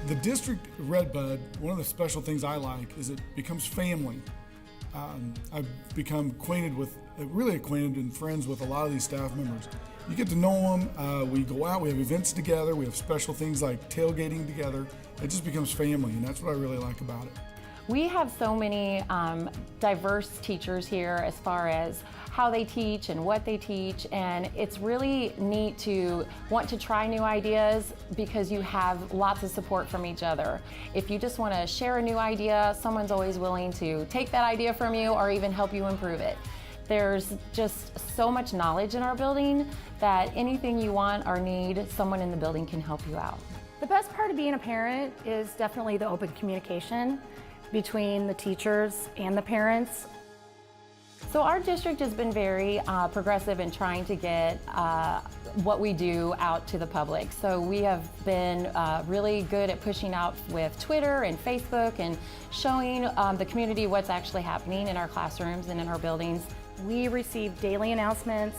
The district Redbud, one of the special things I like is it becomes family. I've become really acquainted and friends with a lot of these staff members. You get to know them, we go out, we have events together, we have special things like tailgating together. It just becomes family, and that's what I really like about it. We have so many diverse teachers here as far as how they teach and what they teach, and it's really neat to want to try new ideas because you have lots of support from each other. If you just want to share a new idea, someone's always willing to take that idea from you or even help you improve it. There's just so much knowledge in our building that anything you want or need, someone in the building can help you out. The best part of being a parent is definitely the open communication between the teachers and the parents. So our district has been very progressive in trying to get what we do out to the public. So we have been really good at pushing out with Twitter and Facebook and showing the community what's actually happening in our classrooms and in our buildings. We receive daily announcements.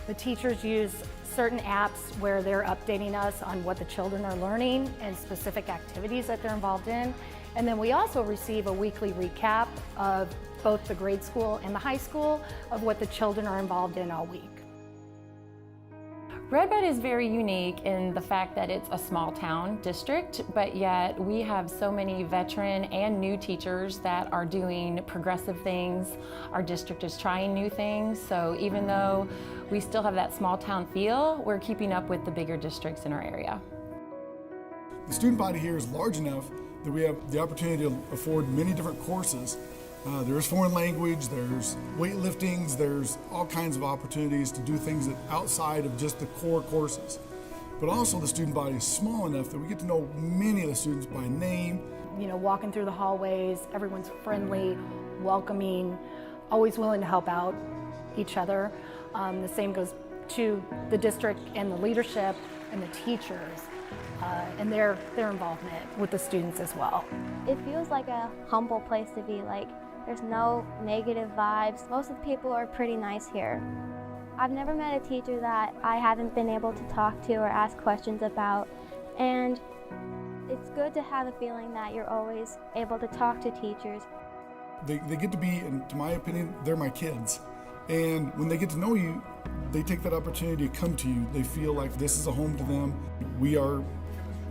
The teachers use certain apps where they're updating us on what the children are learning and specific activities that they're involved in. And then we also receive a weekly recap of both the grade school and the high school of what the children are involved in all week. Redbud is very unique in the fact that it's a small town district, but yet we have so many veteran and new teachers that are doing progressive things. Our district is trying new things, so even though we still have that small town feel, we're keeping up with the bigger districts in our area. The student body here is large enough that we have the opportunity to afford many different courses. There's foreign language, there's weightliftings, there's all kinds of opportunities to do things that outside of just the core courses. But also the student body is small enough that we get to know many of the students by name. You know, walking through the hallways, everyone's friendly, welcoming, always willing to help out each other. The same goes to the district and the leadership and the teachers. And their involvement with the students as well. It feels like a humble place to be. Like, there's no negative vibes. Most of the people are pretty nice here. I've never met a teacher that I haven't been able to talk to or ask questions about, and it's good to have the feeling that you're always able to talk to teachers. They get to be, and to my opinion, they're my kids. And when they get to know you, they take that opportunity to come to you. They feel like this is a home to them. We are,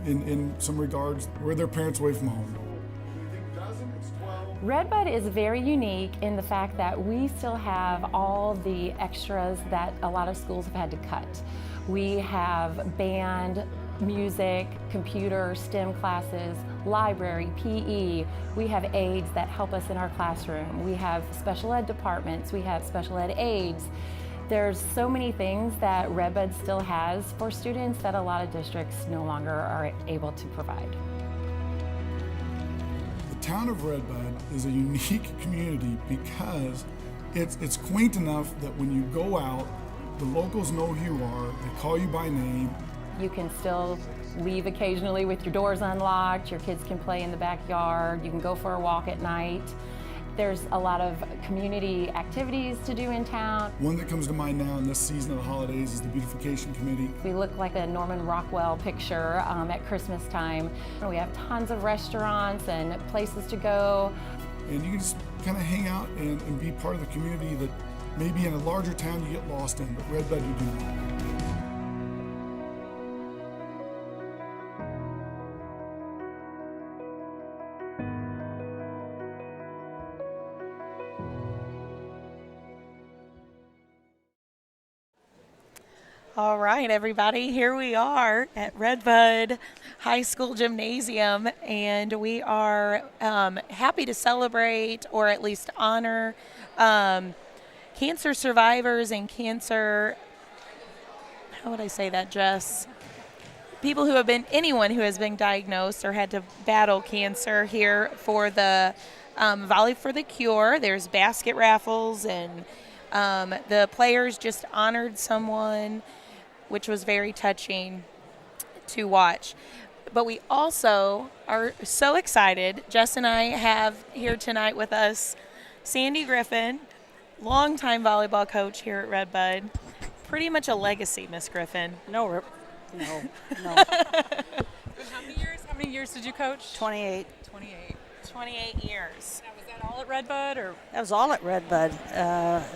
in some regards, we're their parents away from home. Redbud is very unique in the fact that we still have all the extras that a lot of schools have had to cut. We have band, music, computer, STEM classes, library, PE. We have aides that help us in our classroom. We have special ed departments. We have special ed aides. There's so many things that Redbud still has for students that a lot of districts no longer are able to provide. The town of Redbud is a unique community because it's quaint enough that when you go out, the locals know who you are, they call you by name. You can still leave occasionally with your doors unlocked, your kids can play in the backyard, you can go for a walk at night. There's a lot of community activities to do in town. One that comes to mind now in this season of the holidays is the beautification committee. We look like a Norman Rockwell picture at Christmas time. We have tons of restaurants and places to go. And you can just kind of hang out and be part of the community that maybe in a larger town you get lost in, but Redbud you do not. All right, everybody, here we are at Redbud High School Gymnasium, and we are happy to celebrate or at least honor cancer survivors and cancer, how would I say that, Jess? People who have been, anyone who has been diagnosed or had to battle cancer here for the Volley for the Cure. There's basket raffles, and the players just honored someone, which was very touching to watch. But we also are so excited. Jess and I have here tonight with us Sandy Griffin, longtime volleyball coach here at Redbud. Pretty much a legacy, Miss Griffin. No. How many years did you coach? 28. 28. 28 years. Now, was that all at Redbud, or? That was all at Redbud.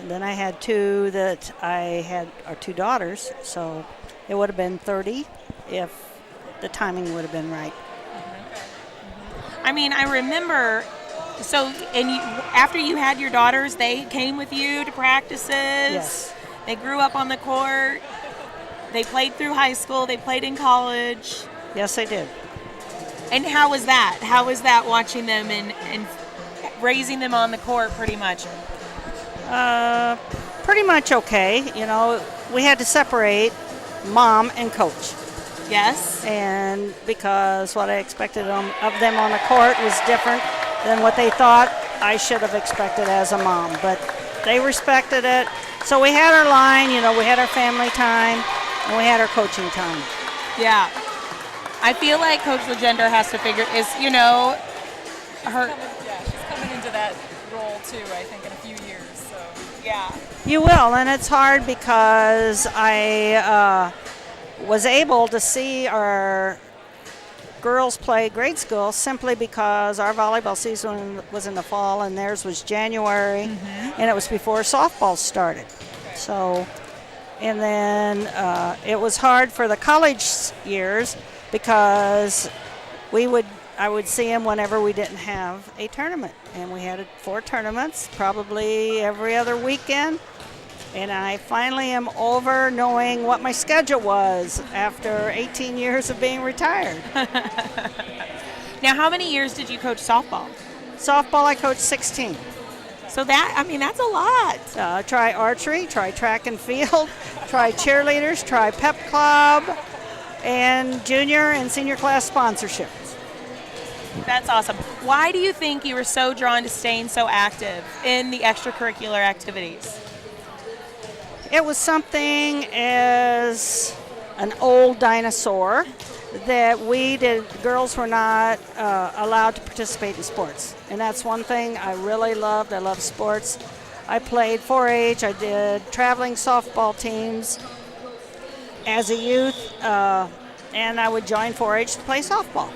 Then I had two that I had, our two daughters, so it would have been 30 if the timing would have been right. I mean, I remember, so, and you, after you had your daughters, they came with you to practices? Yes. They grew up on the court. They played through high school. They played in college. Yes, they did. And how was that? How was that watching them and raising them on the court pretty much? Pretty much okay. You know, we had to separate mom and coach. Yes. And because what I expected of them on the court was different than what they thought I should have expected as a mom. But they respected it. So we had our line, you know, we had our family time, and we had our coaching time. Yeah. I feel like Coach Legender has to figure, she's coming into that role too, I think, in a few years. So. Yeah. You will, and it's hard because I was able to see our girls play grade school simply because our volleyball season was in the fall and theirs was January, and it was before softball started. So, and then it was hard for the college years because I would see them whenever we didn't have a tournament, and we had 4 tournaments probably every other weekend. And I finally am over knowing what my schedule was after 18 years of being retired. Now, how many years did you coach softball? Softball, I coached 16. So that's a lot. Try archery, try track and field, try cheerleaders, try pep club, and junior and senior class sponsorships. That's awesome. Why do you think you were so drawn to staying so active in the extracurricular activities? It was something as an old dinosaur that girls were not allowed to participate in sports. And that's one thing I really loved. I love sports. I played 4-H. I did traveling softball teams as a youth, and I would join 4-H to play softball.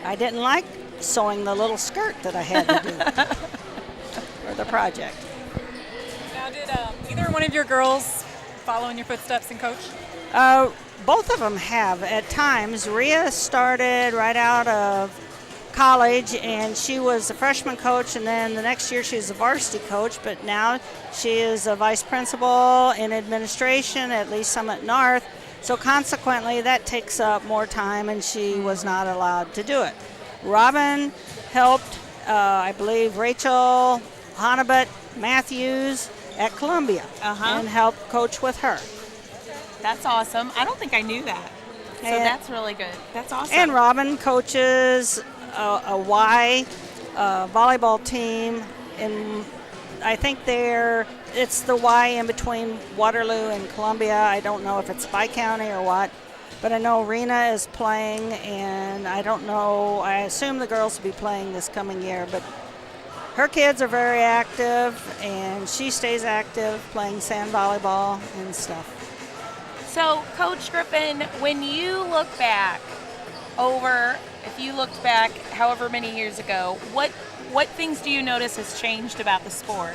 I didn't like sewing the little skirt that I had to do for the project. Now, did either one of your girls follow in your footsteps and coach? Both of them have at times. Rhea started right out of college, and she was a freshman coach, and then the next year she was a varsity coach, but now she is a vice principal in administration at Lee Summit North. So consequently, that takes up more time, and she was not allowed to do it. Robin helped, I believe, Rachel Hannibut Matthews at Columbia and helped coach with her. That's awesome. I don't think I knew that. So that's really good. That's awesome. And Robin coaches a Y volleyball team, and I think it's the Y in between Waterloo and Columbia. I don't know if it's by county or what, but I know Rena is playing, and I don't know. I assume the girls will be playing this coming year, but her kids are very active, and she stays active playing sand volleyball and stuff. So, Coach Griffin, when you look back if you looked back however many years ago, what things do you notice has changed about the sport?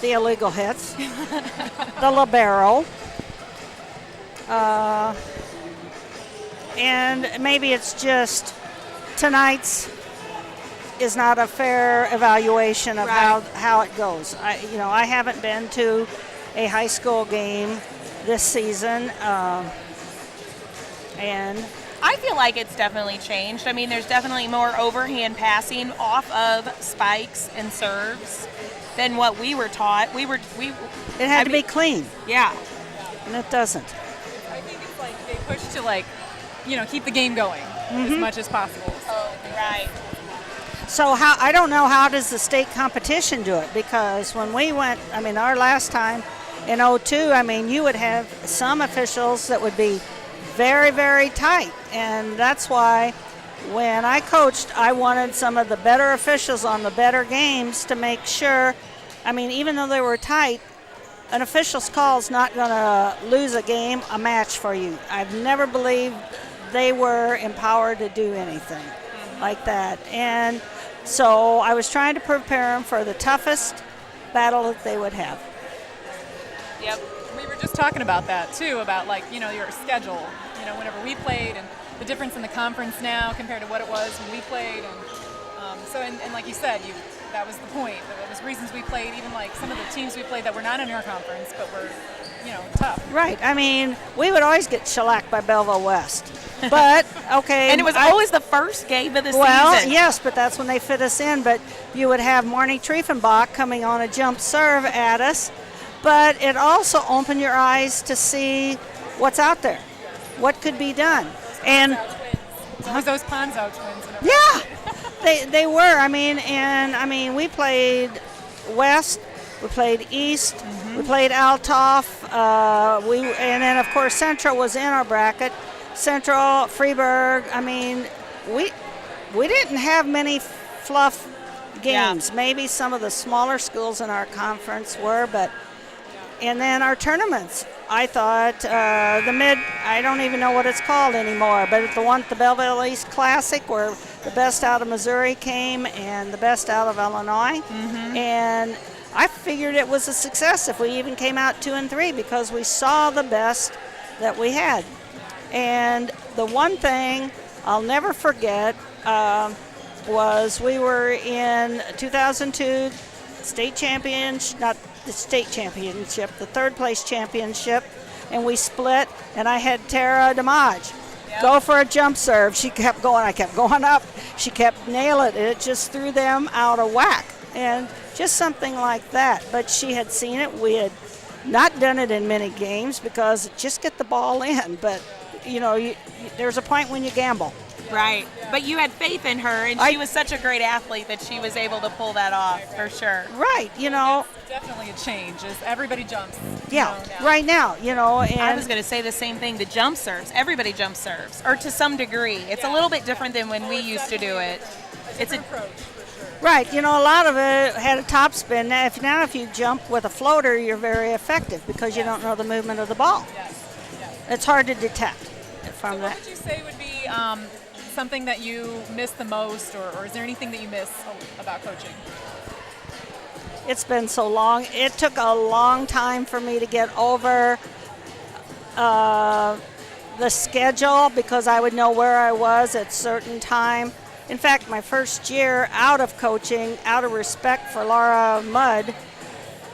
The illegal hits, the libero, and maybe it's just tonight's is not a fair evaluation of how it goes. I haven't been to a high school game this season, and I feel like it's definitely changed. I mean, there's definitely more overhand passing off of spikes and serves than what we were taught. It had to be clean. Yeah. And it doesn't. I think it's like they push to keep the game going as much as possible. Right. So I don't know, how does the state competition do it? Because when we went, our last time in 2002, you would have some officials that would be very, very tight. And that's why when I coached, I wanted some of the better officials on the better games to make sure, even though they were tight, an official's call is not going to lose a match for you. I've never believed they were empowered to do anything like that. And so I was trying to prepare them for the toughest battle that they would have. Yep. We were just talking about that too, about like, your schedule, whenever we played and the difference in the conference now compared to what it was when we played. And like you said, that was the point. There was reasons we played, even like some of the teams we played that were not in our conference, but were, tough. Right. I mean, we would always get shellacked by Belleville West. But, okay. And it was always the first game of the season. Well, yes, but that's when they fit us in. But you would have Marnie Triefenbach coming on a jump serve at us. But it also opened your eyes to see what's out there, what could be done. And those Ponzo twins. Yeah, they were. I mean, we played West, we played East, we played Althoff, and then of course Central was in our bracket. Central, Freeburg. I mean, we didn't have many fluff games. Yeah. Maybe some of the smaller schools in our conference were, and then our tournaments. I thought I don't even know what it's called anymore, but the Belleville East Classic, where the best out of Missouri came and the best out of Illinois, and I figured it was a success if we even came out 2 and 3 because we saw the best that we had. And the one thing I'll never forget was we were in 2002 state championship, not the state championship, the third place championship, and we split, and I had Tara DeMage go for a jump serve. She kept going, I kept going up, she kept nailing it. It just threw them out of whack, and just something like that. But she had seen it. We had not done it in many games because just get the ball in, but there's a point when you gamble. Right. But you had faith in her, and she was such a great athlete that she was able to pull that off, for sure. Right, It's definitely a change. Everybody jumps. Yeah, right now, and I was going to say the same thing. The jump serves. Everybody jump serves, or to some degree. It's a little bit different than when we used to do it. It's an approach, for sure. Right, a lot of it had a top spin. Now, if you jump with a floater, you're very effective because you don't know the movement of the ball. Yes. It's hard to detect from that. What would you say would be something that you miss the most, or is there anything that you miss about coaching? It's been so long. It took a long time for me to get over the schedule because I would know where I was at certain time. In fact, my first year out of coaching, out of respect for Laura Mudd,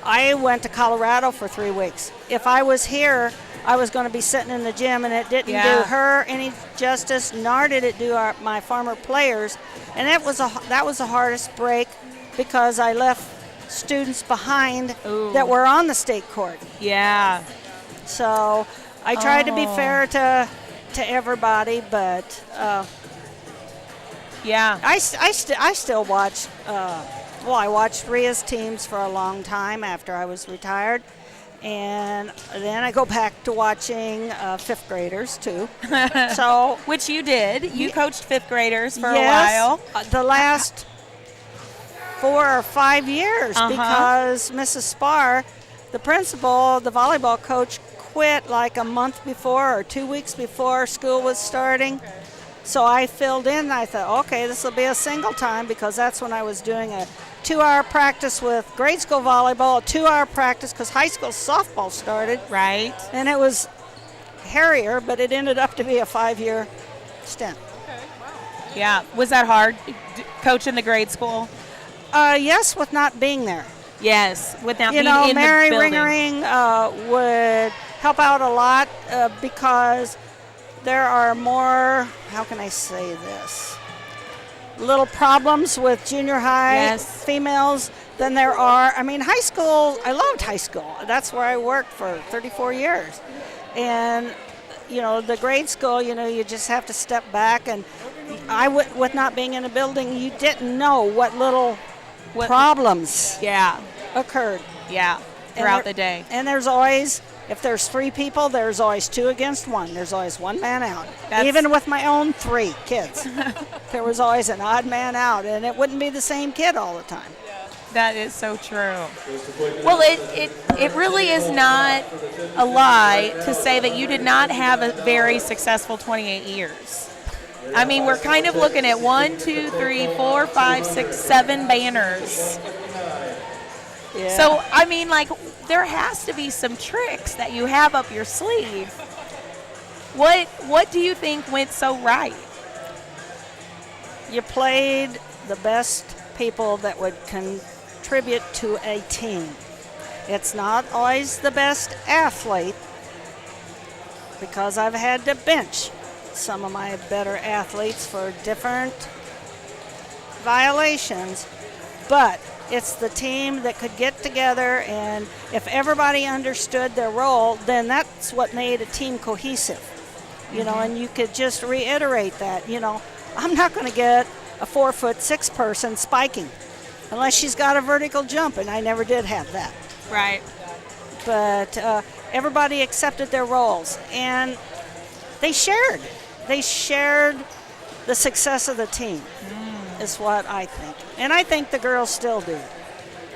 I went to Colorado for 3 weeks. If I was here, I was going to be sitting in the gym, and it didn't do her any justice, nor did it do my former players. And that was the hardest break because I left students behind that were on the state court. Yeah. So I tried to be fair to everybody, but I still watch. I watched Ria's teams for a long time after I was retired. And then I go back to watching 5th graders, too. So, which you did. You coached 5th graders for a while. while. The last 4 or 5 years because Mrs. Spar, the principal, the volleyball coach, quit like a month before or 2 weeks before school was starting. Okay. So I filled in. I thought, okay, this will be a single time because that's when I was doing a 2-hour practice with grade school volleyball, a 2-hour practice because high school softball started. Right. And it was hairier, but it ended up to be a 5-year stint. Okay, wow. Yeah. Was that hard, coaching the grade school? Yes, with not being there. Yes, with not being in Mary the building. Ringering would help out a lot because there are more, how can I say this, little problems with junior high females than there are. I mean, high school, I loved high school. That's where I worked for 34 years. And, the grade school, you just have to step back. And with not being in a building, you didn't know what little problems occurred. Yeah, throughout the day. And there's always, if there's 3 people, there's always 2 against 1. There's always 1 man out. Even with my own 3 kids, there was always an odd man out, and it wouldn't be the same kid all the time. That is so true. Well, it really is not a lie to say that you did not have a very successful 28 years. I mean, we're kind of looking at 1, 2, 3, 4, 5, 6, 7 banners. Yeah. So, I mean, like, there has to be some tricks that you have up your sleeve. What do you think went so right? You played the best people that would contribute to a team. It's not always the best athlete, because I've had to bench some of my better athletes for different violations, but it's the team that could get together, and if everybody understood their role, then that's what made a team cohesive. You know, and you could just reiterate that. You know, I'm not going to get a 4'6" person spiking unless she's got a vertical jump, and I never did have that. Right. But everybody accepted their roles, and they shared. They shared the success of the team, is what I think. And I think the girls still do.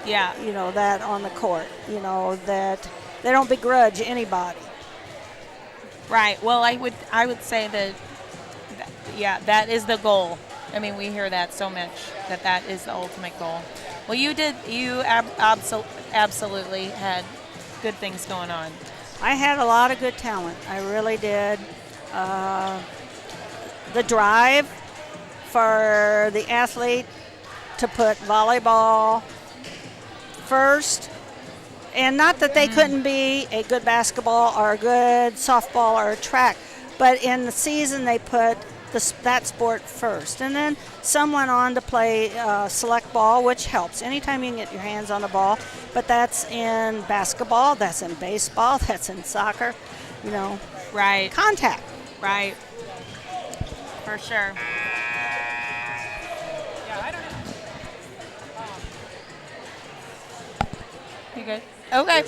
Yeah. You know, that on the court, you know, that they don't begrudge anybody. Right. Well, I would say that yeah, that is the goal. I mean, we hear that so much, that is the ultimate goal. Well, you absolutely had good things going on. I had a lot of good talent. I really did. The drive for the athlete to put volleyball first, and not that they couldn't be a good basketball or a good softball or a track, but in the season they put that sport first. And then some went on to play select ball, which helps anytime you can get your hands on the ball, but that's in basketball, that's in baseball, that's in soccer, you know. Right. Contact. Right. For sure. Yeah, I don't know. You good? Okay.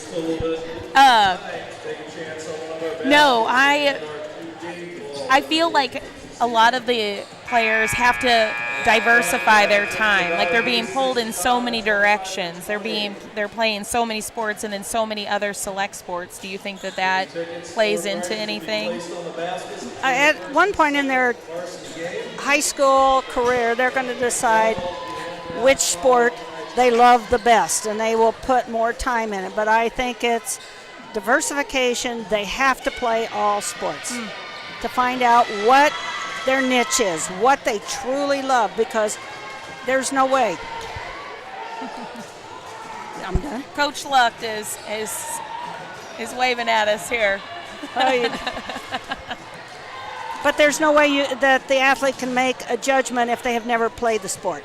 No, I feel like a lot of the players have to diversify their time. Like, they're being pulled in so many directions. They're playing so many sports and then so many other select sports. Do you think that plays into anything? At one point in their high school career, they're going to decide which sport they love the best, and they will put more time in it. But I think it's diversification. They have to play all sports to find out what their niche is, what they truly love, because there's no way. I'm done. Coach Luck is waving at us here. But there's no way that the athlete can make a judgment if they have never played the sport.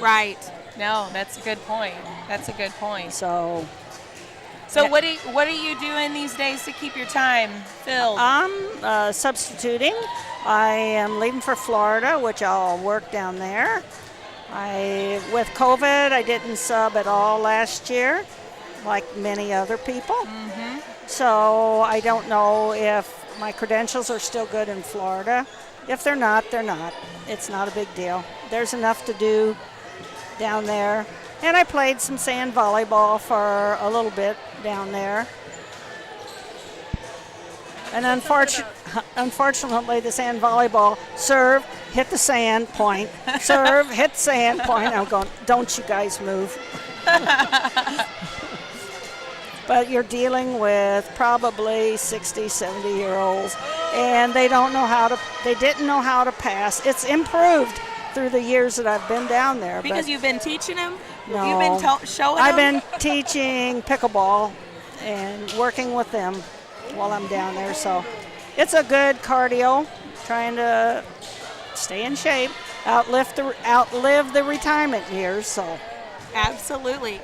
Right. No, that's a good point. That's a good point. So what are you doing these days to keep your time filled? I'm substituting. I am leaving for Florida, which I'll work down there. With COVID, I didn't sub at all last year, like many other people. Mm-hmm. So I don't know if my credentials are still good in Florida. If they're not, they're not. It's not a big deal. There's enough to do down there. And I played some sand volleyball for a little bit down there. And unfortunately, the sand volleyball, serve, hit the sand, point. Serve, hit the sand, point. I'm going, don't you guys move. But you're dealing with probably 60, 70-year-olds, and they didn't know how to pass. It's improved through the years that I've been down there. Because you've been teaching them? No. You've been showing I've them? been teaching pickleball and working with them while I'm down there. So it's a good cardio, trying to stay in shape, outlive the retirement years. So Yeah, absolutely.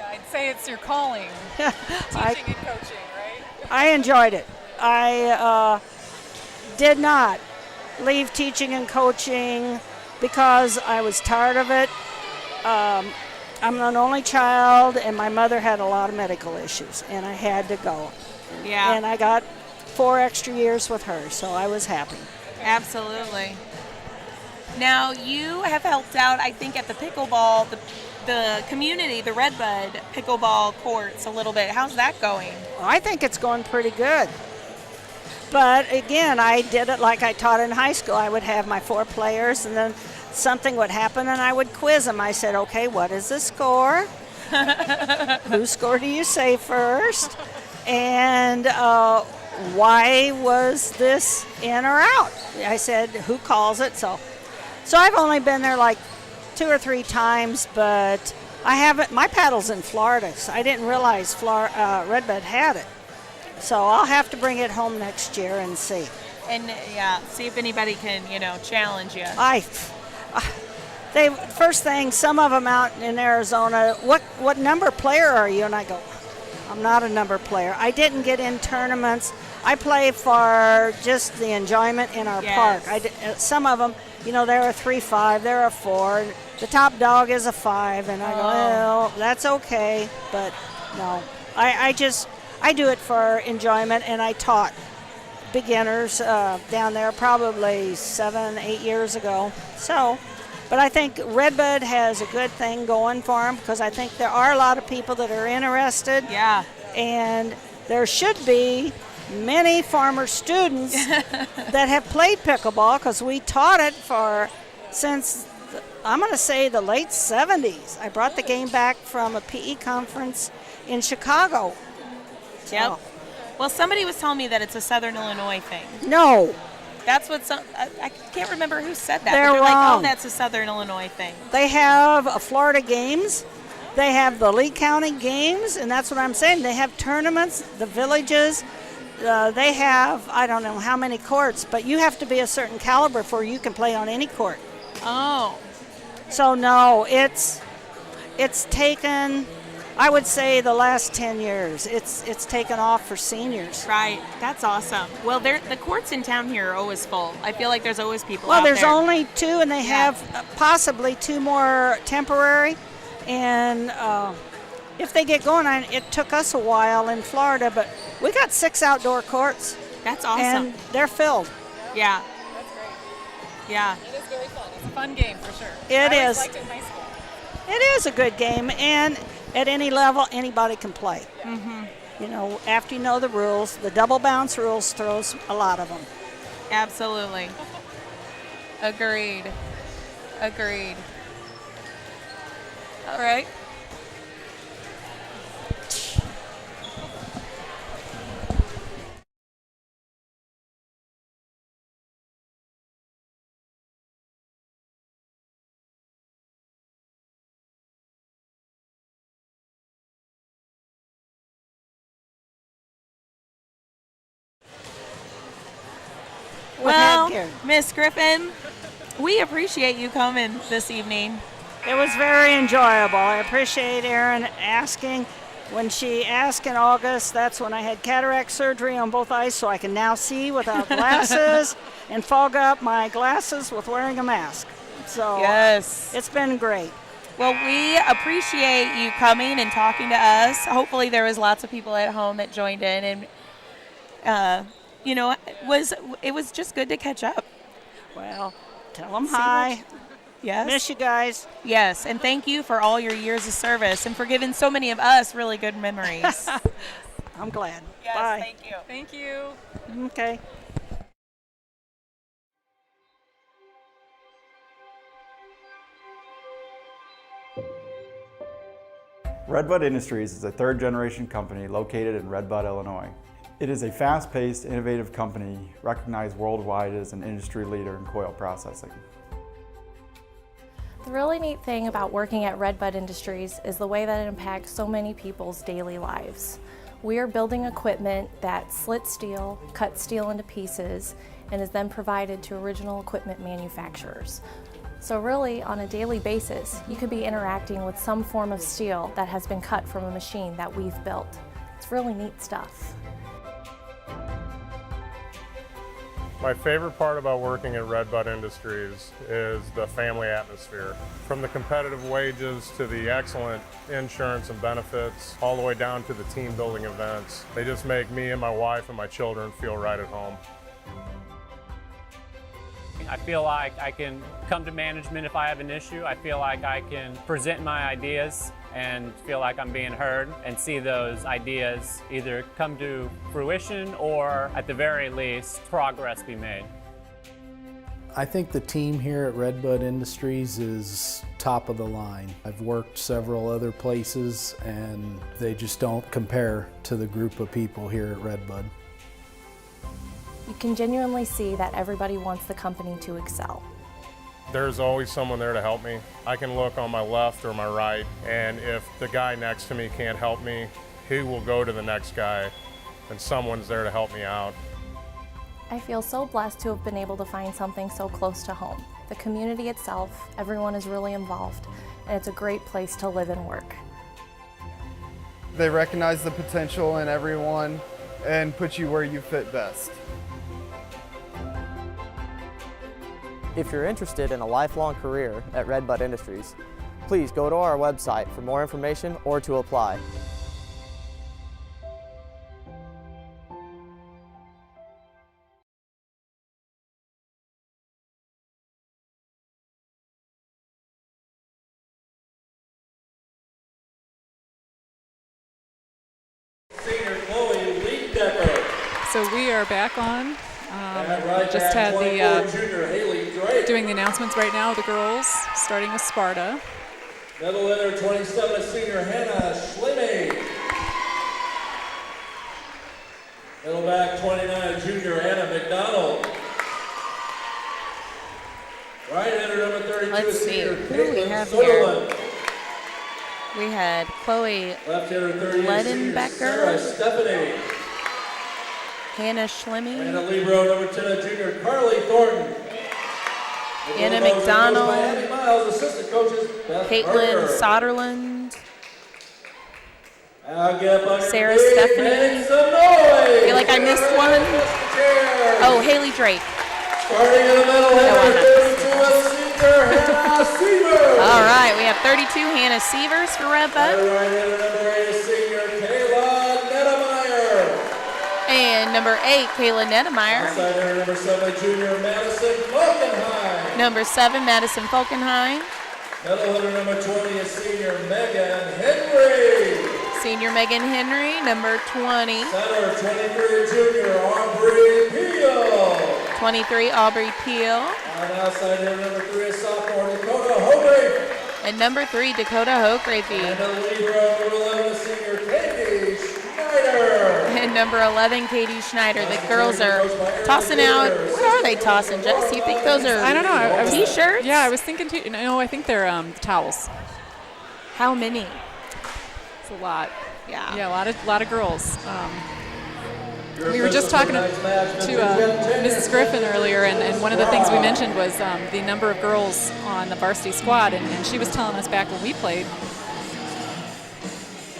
I'd say it's your calling, teaching and coaching, right? I enjoyed it. I did not leave teaching and coaching because I was tired of it. I'm an only child, and my mother had a lot of medical issues, and I had to go. Yeah. And I got 4 extra years with her, so I was happy. Absolutely. Now, you have helped out, I think, at the pickleball, the community, the Redbud pickleball courts a little bit. How's that going? I think it's going pretty good. But again, I did it like I taught in high school. I would have my 4 players, and then something would happen, and I would quiz them. I said, okay, what is the score? Whose score do you say first? And why was this in or out? I said, who calls it? So I've only been there like 2 or 3 times, but I haven't. My paddle's in Florida, so I didn't realize Redbud had it. So I'll have to bring it home next year and see. And see if anybody can, challenge you. First thing, some of them out in Arizona, what number player are you? And I go, I'm not a number player. I didn't get in tournaments. I play for just the enjoyment in our park. Some of them, they're a 3-5, they're a 4. The top dog is a 5, and I go, well, that's okay. But no, I do it for enjoyment, and I taught beginners down there probably 7-8 years ago. But I think Redbud has a good thing going for them, because I think there are a lot of people that are interested. Yeah. And there should be many former students that have played pickleball, because we taught it since I'm going to say the late 70s. I brought the game back from a PE conference in Chicago. Yep. Well, somebody was telling me that it's a Southern Illinois thing. No. That's what I can't remember who said that. They're but wrong. like, oh, that's a Southern Illinois thing. They have Florida games. They have the Lee County games, and that's what I'm saying. They have tournaments, the villages. They have, I don't know how many courts, but you have to be a certain caliber before you can play on any court. Oh. So, no, it's taken, I would say, the last 10 years. It's taken off for seniors. Right. That's awesome. Well, the courts in town here are always full. I feel like there's always people Well, out there's there. only 2, and they have possibly 2 more temporary. And if they get going, it took us a while in Florida, but we got 6 outdoor courts. That's awesome. And they're filled. Yeah. That's great. Yeah. It is very fun. It's a fun game for sure. It I always is. liked it in high school. It is a good game, and at any level, anybody can play. Mm-hmm. After you know the rules, the double bounce rules throws a lot of them. Absolutely. Agreed. All right. Well, Miss Griffin, we appreciate you coming this evening. It was very enjoyable. I appreciate Erin asking. When she asked in August, that's when I had cataract surgery on both eyes, so I can now see without glasses and fog up my glasses with wearing a mask. So yes, it's been great. Well, we appreciate you coming and talking to us. Hopefully there was lots of people at home that joined in, and it was just good to catch up. Well, tell them hi. Yes. Miss you guys. Yes, and thank you for all your years of service and for giving so many of us really good memories. I'm glad. Yes, bye. thank you. Thank you. Okay. Redbud Industries is a third-generation company located in Redbud, Illinois. It is a fast-paced, innovative company recognized worldwide as an industry leader in coil processing. The really neat thing about working at Redbud Industries is the way that it impacts so many people's daily lives. We are building equipment that slits steel, cuts steel into pieces, and is then provided to original equipment manufacturers. So really, on a daily basis, you could be interacting with some form of steel that has been cut from a machine that we've built. It's really neat stuff. My favorite part about working at Redbud Industries is the family atmosphere. From the competitive wages to the excellent insurance and benefits, all the way down to the team building events. They just make me and my wife and my children feel right at home. I feel like I can come to management if I have an issue. I feel like I can present my ideas and feel like I'm being heard and see those ideas either come to fruition or at the very least progress be made. I think the team here at Redbud Industries is top of the line. I've worked several other places and they just don't compare to the group of people here at Redbud. You can genuinely see that everybody wants the company to excel. There's always someone there to help me. I can look on my left or my right, and if the guy next to me can't help me, he will go to the next guy, and someone's there to help me out. I feel so blessed to have been able to find something so close to home. The community itself, everyone is really involved, and it's a great place to live and work. They recognize the potential in everyone and put you where you fit best. If you're interested in a lifelong career at Redbud Industries, please go to our website for more information or to apply. So we are back on. Just had the doing the announcements right now. The girls, starting with Sparta. Medal winner 27, senior Hannah Schleme. Middle back 29, junior Anna McDonald. Right hander number 32, Let's see, senior who do we have Sutherland. here? We had Chloe Left hander 38, senior Sarah Ledenbecker, Stephanie. Hannah Schlemme, And a libero number 10, junior Carly Thornton. The Anna Bulldogs are coached McDonald, by Abby Miles, assistant coaches Beth Caitlin Parker. Soderlund, Now get up on your Sarah feet, Stephanie. make some noise. I feel like I missed one. Musketeers. Oh, Haley Drake. Starting in the middle, hander 32, senior Hannah Sievers. All right, we have 32 Hannah Sievers for Redbud. Right hander number 8, senior Kayla Nedemeyer. And number 8, Kayla Nedemeyer. Outside hander number 7, junior Madison Falkenheim. Number 7, Madison Falkenheim. Medal winner number 20 is senior Megan Henry. Senior Megan Henry, number 20. Center 23, junior Aubrey Peel. 23, Aubrey Peel. And outside hander number 3 is sophomore Dakota Hogan. And number 3, Dakota Hochrathy. And the libero number 11 is senior Katie Schneider. And number 11, Katie Schneider. The girls are tossing out. What are they tossing, Jess? You think those are I don't know. I was, T-shirts? Yeah, I was thinking. No, I think they're towels. How many? It's a lot. Yeah. Yeah, a lot of girls. We were just talking to Mrs. Griffin earlier, and one of the things we mentioned was the number of girls on the varsity squad, and she was telling us back when we played.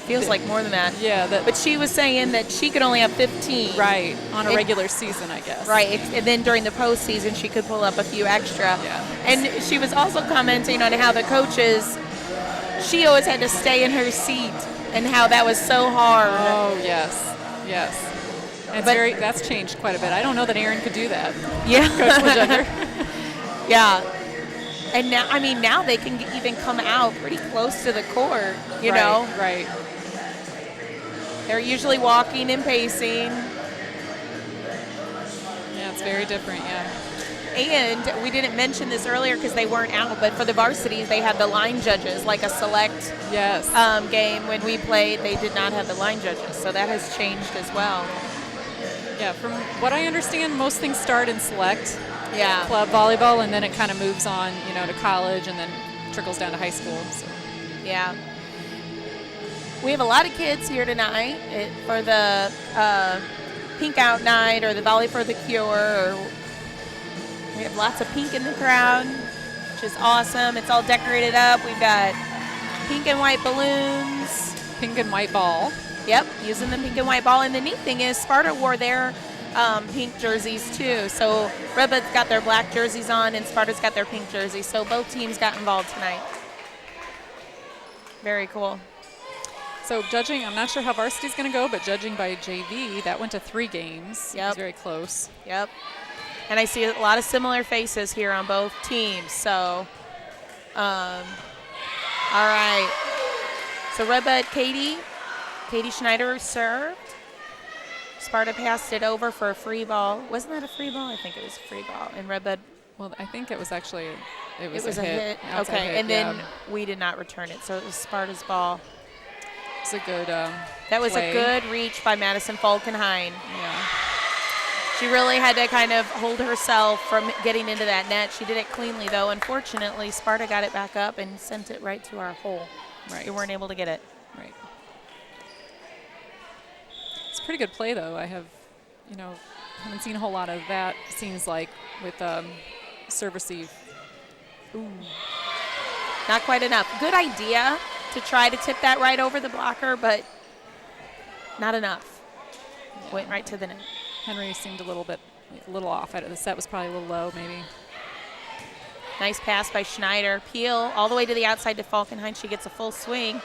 Feels like more than that. Yeah. But she was saying that she could only have 15. Right, on a regular season, I guess. Right, and then during the postseason, she could pull up a few extra. Yeah. And she was also commenting on how the coaches, she always had to stay in her seat, and how that was so hard. Oh, yes, yes. And that's changed quite a bit. I don't know that Aaron could do that. Yeah. Coach Legender. Yeah. And now, I mean, now they can even come out pretty close to the court, you know? Right. They're usually walking and pacing. Yeah, it's very different, yeah. And we didn't mention this earlier because they weren't out, but for the varsities, they had the line judges, like a select game. When we played, they did not have the line judges, so that has changed as well. Yeah, from what I understand, most things start in select club volleyball, and then it kind of moves on, to college, and then trickles down to high school. So. Yeah. We have a lot of kids here tonight for the Pink Out Night or the Volley for the Cure. We have lots of pink in the crowd, which is awesome. It's all decorated up. We've got pink and white balloons. Pink and white ball. Yep, using the pink and white ball. And the neat thing is Sparta wore their pink jerseys too. So Redbud's got their black jerseys on and Sparta's got their pink jerseys. So both teams got involved tonight. Very cool. So judging, I'm not sure how varsity's going to go, but judging by JV, that went to 3 games. It was very close. Yep. And I see a lot of similar faces here on both teams. So, all right. So Redbud, Katie Schneider served. Sparta passed it over for a free ball. Wasn't that a free ball? I think it was a free ball. And Redbud. Well, I think it was actually It was a hit. Outside Okay, hit, and then we did not return it, so it was Sparta's ball. It's a good That was play. a good reach by Madison Falkenhayn. Yeah. She really had to kind of hold herself from getting into that net. She did it cleanly, though. Unfortunately, Sparta got it back up and sent it right to our hole. Right. We weren't able to get it. Right. It's a pretty good play, though. I haven't seen a whole lot of that, seems like, with serve receive. Ooh. Not quite enough. Good idea to try to tip that right over the blocker, but not enough. Yeah. Went right to the net. Henry seemed a little off. The set was probably a little low, maybe. Nice pass by Schneider. Peel all the way to the outside to Falkenhayn. She gets a full swing.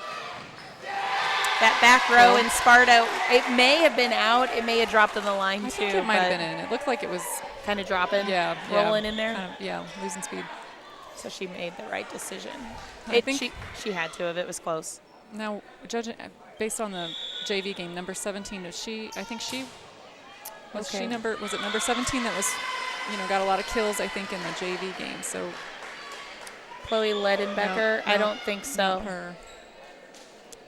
That back row in Sparta, it may have been out. It may have dropped on the line, too. I think it might have been in. It looked like it was kind of dropping, rolling in there. Kind of, losing speed. So she made the right decision. I think she had to have. It was close. Now, judging based on the JV game, number 17, was it number 17 that was, got a lot of kills, I think, in the JV game. So Chloe Ledenbecker, I don't think so. Her.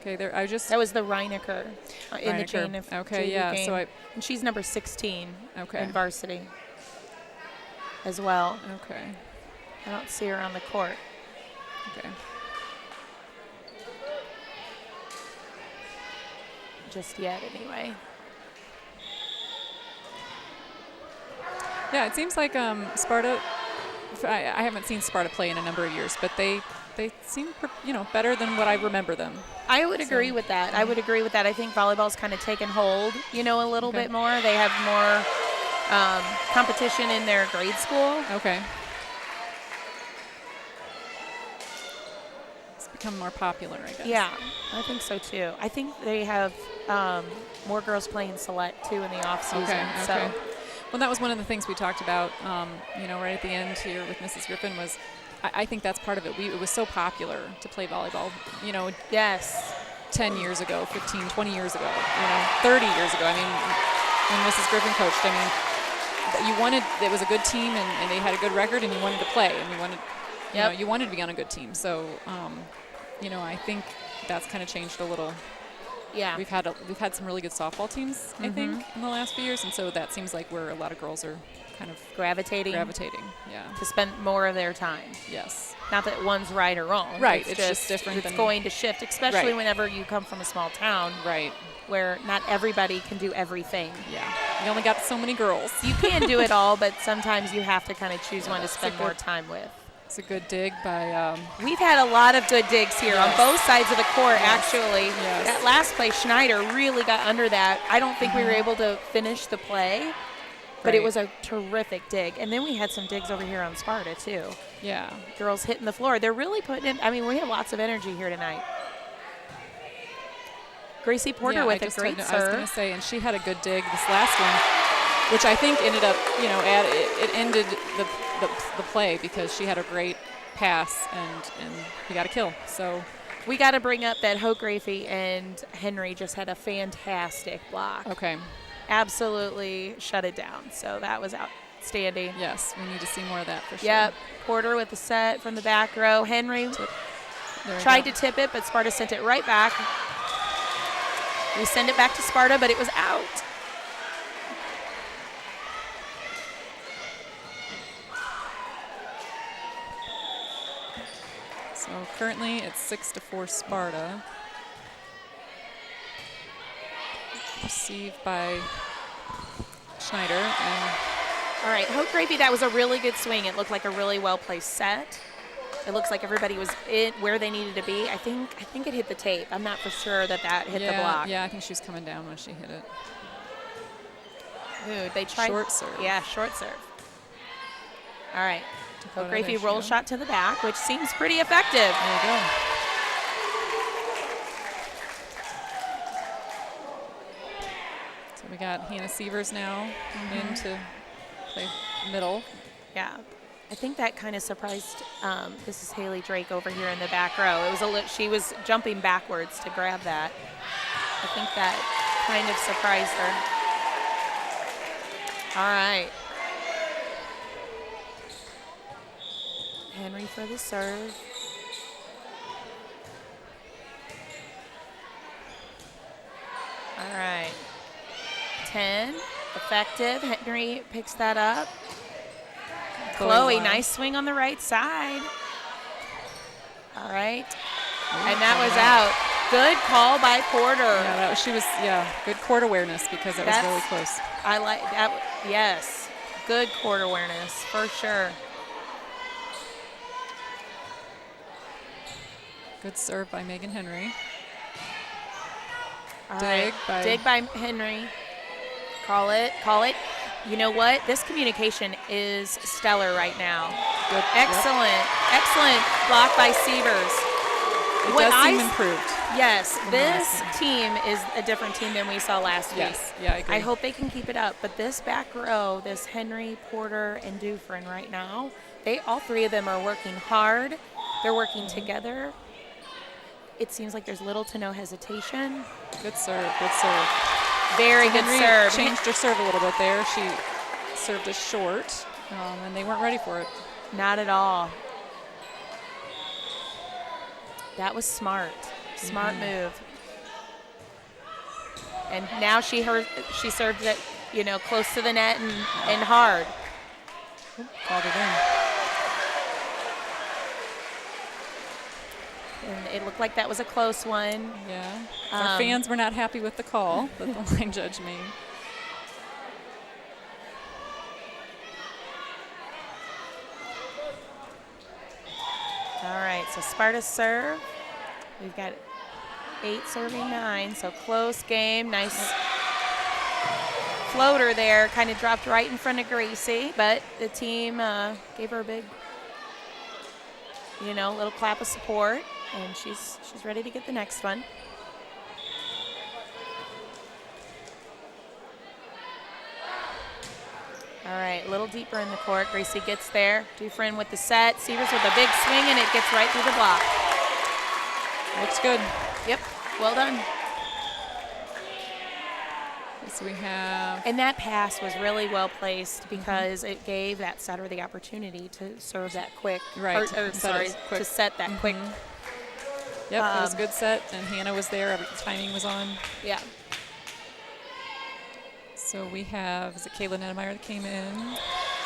Okay, that was the Reinecker in the chain of okay, JV yeah. game. So and she's number 16 okay. in varsity as well. Okay. I don't see her on the court. Okay. Just yet, anyway. Yeah, it seems like Sparta. I haven't seen Sparta play in a number of years, but they seem better than what I remember them. I would agree with that. I would agree with that. I think volleyball's kind of taken hold, a little bit more. They have more competition in their grade school. Okay. Become more popular, I guess. Yeah, I think so too. I think they have more girls playing select too in the off season. Okay. So, well, that was one of the things we talked about, right at the end here with Mrs. Griffin was, I think that's part of it. It was so popular to play volleyball. Yes. 10 years ago, 15, 20 years ago, 30 years ago. I mean, when Mrs. Griffin coached, it was a good team and they had a good record and you wanted to play and you wanted to be on a good team. So. I think that's kind of changed a little. Yeah. We've had some really good softball teams, I think, in the last few years, and so that seems like where a lot of girls are kind of gravitating. Yeah. To spend more of their time. Yes. Not that one's right or wrong. Right. It's just different. It's going to shift, especially whenever you come from a small town. Right. Where not everybody can do everything. Yeah. You only got so many girls. You can do it all, but sometimes you have to kind of choose one to spend more time with. It's a good dig by. We've had a lot of good digs here on both sides of the court, actually. Yes. That last play, Schneider really got under that. I don't think we were able to finish the play, but it was a terrific dig. And then we had some digs over here on Sparta, too. Yeah. Girls hitting the floor. They're really putting in, we have lots of energy here tonight. Gracie Porter with a great serve. I was going to say, and she had a good dig this last one, which I think ended up, it ended the play because she had a great pass and we got a kill. So we got to bring up that Hope Gracie and Henry just had a fantastic block. Okay. Absolutely shut it down. So that was outstanding. Yes, we need to see more of that for sure. Yep. Porter with the set from the back row. Henry tried to tip it, but Sparta sent it right back. We send it back to Sparta, but it was out. So currently it's 6-4 Sparta. Received by Schneider. All right, Hope Gravy, that was a really good swing. It looked like a really well-placed set. It looks like everybody was where they needed to be. I think it hit the tape. I'm not for sure that hit the block. Yeah, I think she was coming down when she hit it. Ooh, they tried. Short serve. Yeah, short serve. All right. Hope Gravy roll shot to the back, which seems pretty effective. There you go. So we got Hannah Sievers now in to play middle. Yeah. I think that kind of surprised, this is Haley Drake over here in the back row. It was she was jumping backwards to grab that. I think that kind of surprised her. All right. Henry for the serve. All right. 10, effective. Henry picks that up. Chloe, nice swing on the right side. All right. And that was out. Good call by Porter. Yeah, good court awareness because it was really close. I like that. Yes. Good court awareness for sure. Good serve by Megan Henry. All right. Dig by Henry. Call it. You know what? This communication is stellar right now. Good. Excellent. Excellent block by Sievers. It does seem improved. Yes, this team is a different team than we saw last week. Yes, yeah, I agree. I hope they can keep it up. But this back row, this Henry, Porter, and Dufresne right now, all three of them are working hard. They're working together. It seems like there's little to no hesitation. Good serve, good serve. Very good serve. Changed her serve a little bit there. She served us short, and they weren't ready for it. Not at all. That was smart. Smart move. And now she served it, close to the net and hard. Called it in. And it looked like that was a close one. Yeah. Our fans were not happy with the call that the line judge made. All right, so Sparta serve. We've got 8 serving 9, so close game. Nice floater there, kind of dropped right in front of Gracie, but the team gave her a big, little clap of support, and she's ready to get the next one. All right, a little deeper in the court. Gracie gets there. Dufresne with the set. Sievers with a big swing, and it gets right through the block. Looks good. Yep, well done. So we have... And that pass was really well placed because it gave that setter the opportunity to serve that quick. Right. To set that quick. Yep, it was a good set, and Hannah was there. The timing was on. Yeah. So we have, is it Kayla Nedemeyer that came in?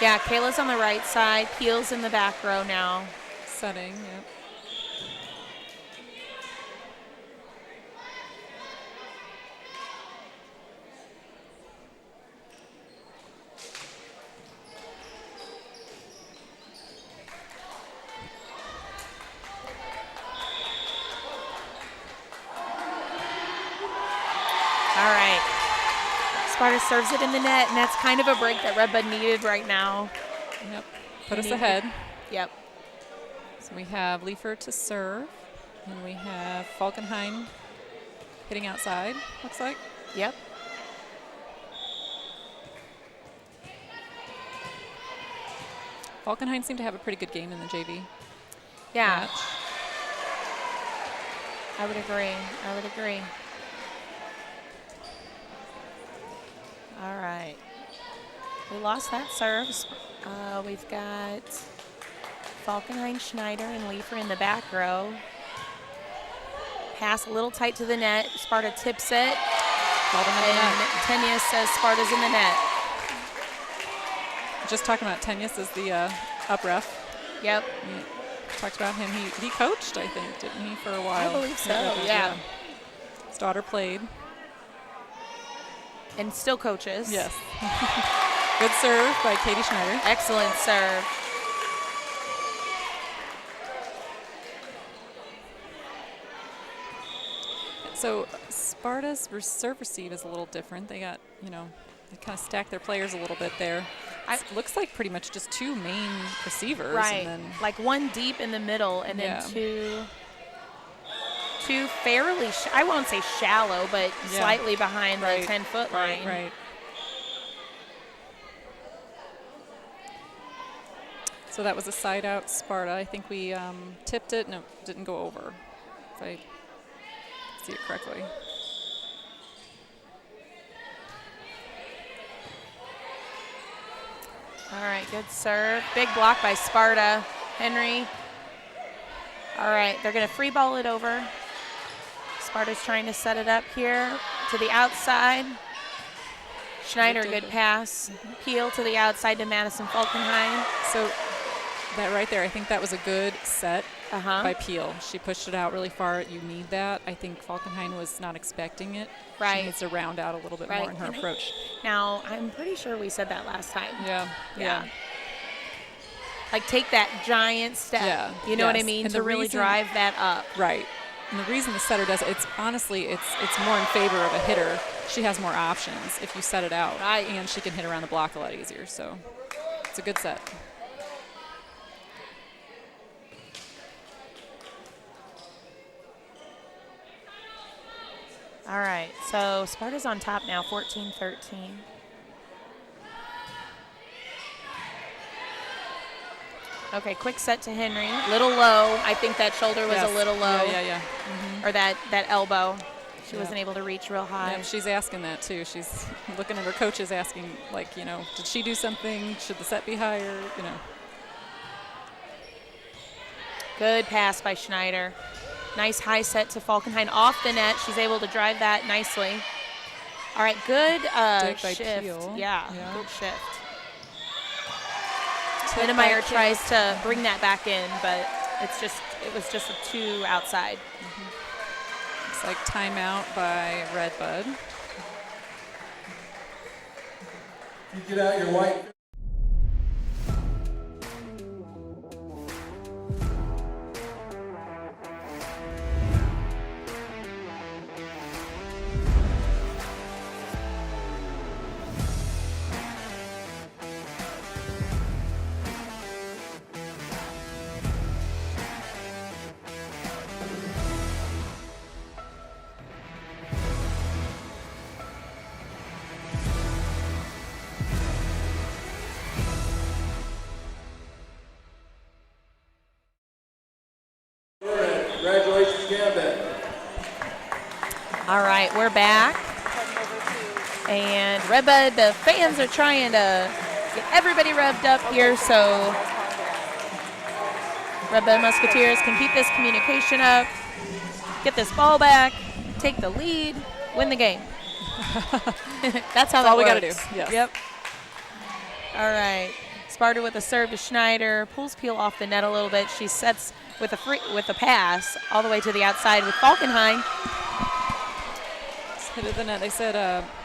Yeah, Kayla's on the right side. Peel's in the back row now. Setting, yep. All right. Sparta serves it in the net, and that's kind of a break that Redbud needed right now. Yep. Put us ahead. Yep. So we have Liefer to serve, and we have Falkenhayn hitting outside, looks like. Yep. Falkenhayn seemed to have a pretty good game in the JV match. I would agree. All right. We lost that serve. We've got Falkenhayn, Schneider, and Liefer in the back row. Pass a little tight to the net. Sparta tips it. And Tenya says Sparta's in the net. Just talking about Tenya as the up ref. Yep. We talked about him. He coached, I think, didn't he, for a while? I believe so, yeah. His daughter played. And still coaches. Yes. Good serve by Katie Schneider. Excellent serve. So Sparta's serve receive is a little different. They got, they kind of stacked their players a little bit there. It looks like pretty much just 2 main receivers. Right. And then like 1 deep in the middle and then two fairly, I won't say shallow, but slightly behind the 10-foot line. Right. So that was a side out Sparta. I think we tipped it. No, didn't go over, if I see it correctly. All right, good serve. Big block by Sparta. Henry. All right, they're going to free ball it over. Sparta's trying to set it up here to the outside. Schneider, good pass. Peel to the outside to Madison Falkenhayn. So that right there, I think that was a good set by Peel. She pushed it out really far. You need that. I think Falkenhayn was not expecting it. Right. She needs to round out a little bit more in her approach. Now, I'm pretty sure we said that last time. Yeah. Like, take that giant step. Yeah. You know what I mean? And to really drive that up. Right. And the reason the setter does it, it's honestly, it's more in favor of a hitter. She has more options if you set it out. Right. And she can hit around the block a lot easier. So it's a good set. All right, so Sparta's on top now, 14-13. Okay, quick set to Henry. Little low. I think that shoulder was a little low. Yeah. Or that elbow. She wasn't able to reach real high. Yeah, she's asking that too. She's looking at her coaches asking, like, you know, did she do something? Should the set be higher? You know. Good pass by Schneider. Nice high set to Falkenhayn off the net. She's able to drive that nicely. All right, good shift. Yeah, good shift. Linnemeyer tries to bring that back in, but it was just a 2 outside. It's like timeout by Redbud. You get out your white. Congratulations, Gambit. All right, we're back. And Redbud, the fans are trying to get everybody revved up here so Redbud Musketeers can keep this communication up, get this ball back, take the lead, win the game. That's how that all we works. got to do. Yes. Yep. All right. Sparta with a serve to Schneider, pulls Peel off the net a little bit. She sets with a pass all the way to the outside with Falkenhayn. Hit at the net. They said,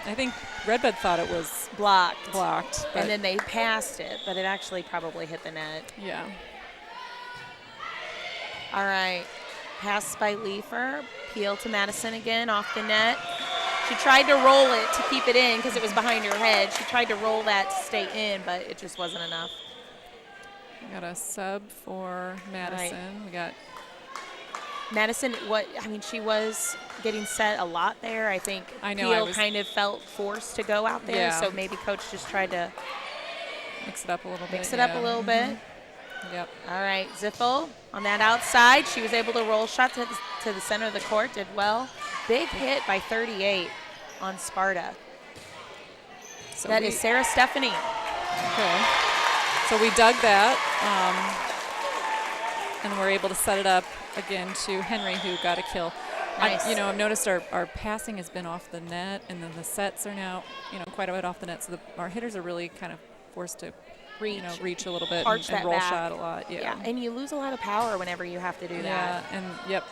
I think Redbud thought it was blocked. And then they passed it, but it actually probably hit the net. Yeah. All right. Pass by Liefer. Peel to Madison again off the net. She tried to roll it to keep it in because it was behind her head. She tried to roll that to stay in, but it just wasn't enough. We got a sub for Madison. Right. We got Madison, she was getting set a lot there. I think Peel kind of felt forced to go out there, so maybe coach just tried to mix it up a little bit. Yep. All right, Ziffel on that outside. She was able to roll shot to the center of the court, did well. Big hit by 38 on Sparta. So that is Sarah Stephanie. Okay. So we dug that, and we're able to set it up again to Henry, who got a kill. Nice. I've noticed our passing has been off the net, and then the sets are now, quite a bit off the net. So our hitters are really kind of forced to reach a little bit and roll shot a lot. Yeah, and you lose a lot of power whenever you have to do that. Yeah, and yep.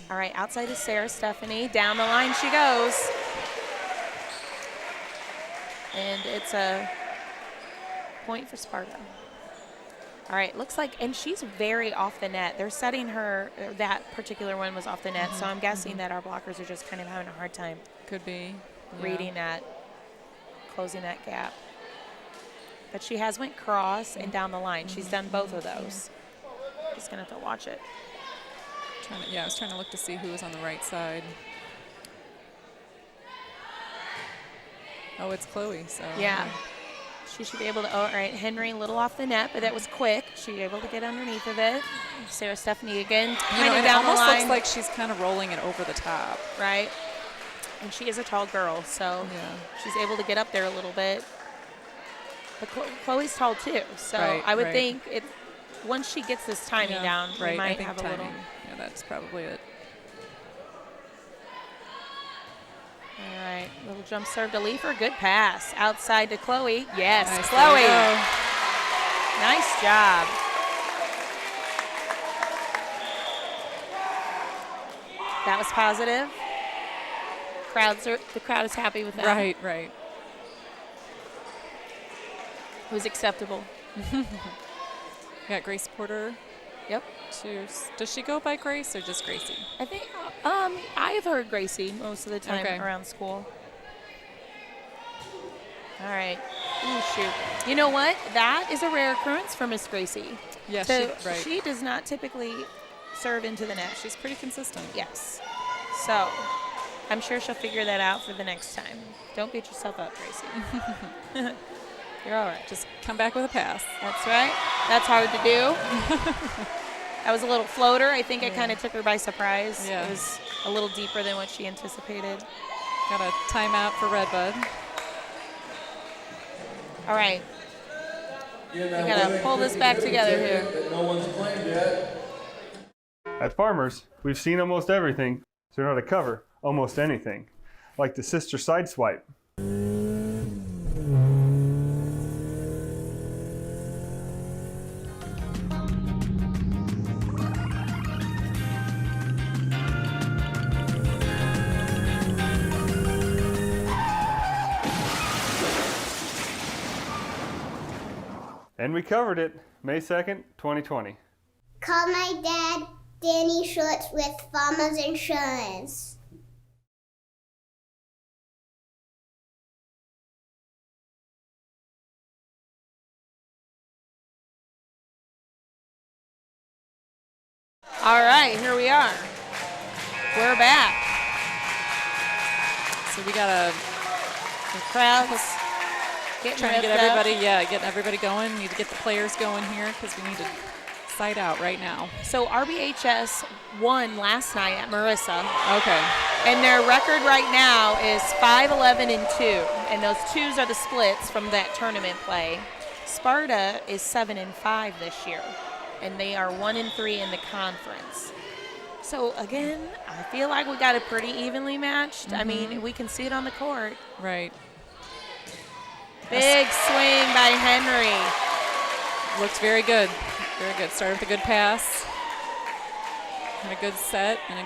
All right, outside is Sarah Stephanie. Down the line she goes. And it's a point for Sparta. All right, looks like, and she's very off the net. They're setting her, that particular one was off the net, so I'm guessing that our blockers are just kind of having a hard time. Could be. Reading that, closing that gap. But she has went cross and down the line. She's done both of those. Just going to have to watch it. I was trying to look to see who was on the right side. Oh, it's Chloe. So yeah, She should be able to, all right, Henry a little off the net, but that was quick. She was able to get underneath of it. Sarah Stephanie again, kind of down the line. It almost looks like she's kind of rolling it over the top. Right. And she is a tall girl, so she's able to get up there a little bit. But Chloe's tall too, so I would think once she gets this timing down, we might have a little. Yeah, that's probably it. All right, little jump serve to Liefer. Good pass outside to Chloe. Yes, nice, Chloe. Nice job. That was positive. The crowd is happy with that. Right, right. It was acceptable. We got Grace Porter. Yep. Does she go by Grace or just Gracie? I think I have heard Gracie most of the time around school. All right. Ooh, shoot. You know what? That is a rare occurrence for Miss Gracie. Yes, so she does not typically serve into the net. She's pretty consistent. Yes. So I'm sure she'll figure that out for the next time. Don't beat yourself up, Gracie. You're all right. Just come back with a pass. That's right. That's hard to do. That was a little floater. I think it kind of took her by surprise. Yeah. It was a little deeper than what she anticipated. Got a timeout for Redbud. All right. We got to pull this back together here. No one's claimed yet. At Farmers, we've seen almost everything, so we know how to cover almost anything, like the sister side swipe. And we covered it, May 2nd, 2020. Call my dad, Danny Schultz with Farmers Insurance. All right, here we are. We're back. So we got the crowds trying to get everybody, getting everybody going. Need to get the players going here because we need to side out right now. So RBHS won last night at Marissa. Okay. And their record right now is 5-11-2, and those 2s are the splits from that tournament play. Sparta is 7-5 this year, and they are 1-3 in the conference. So again, I feel like we got it pretty evenly matched. Mm-hmm. I mean, we can see it on the court. Right. Big swing by Henry. Looked very good. Very good. Started with a good pass. And a good set and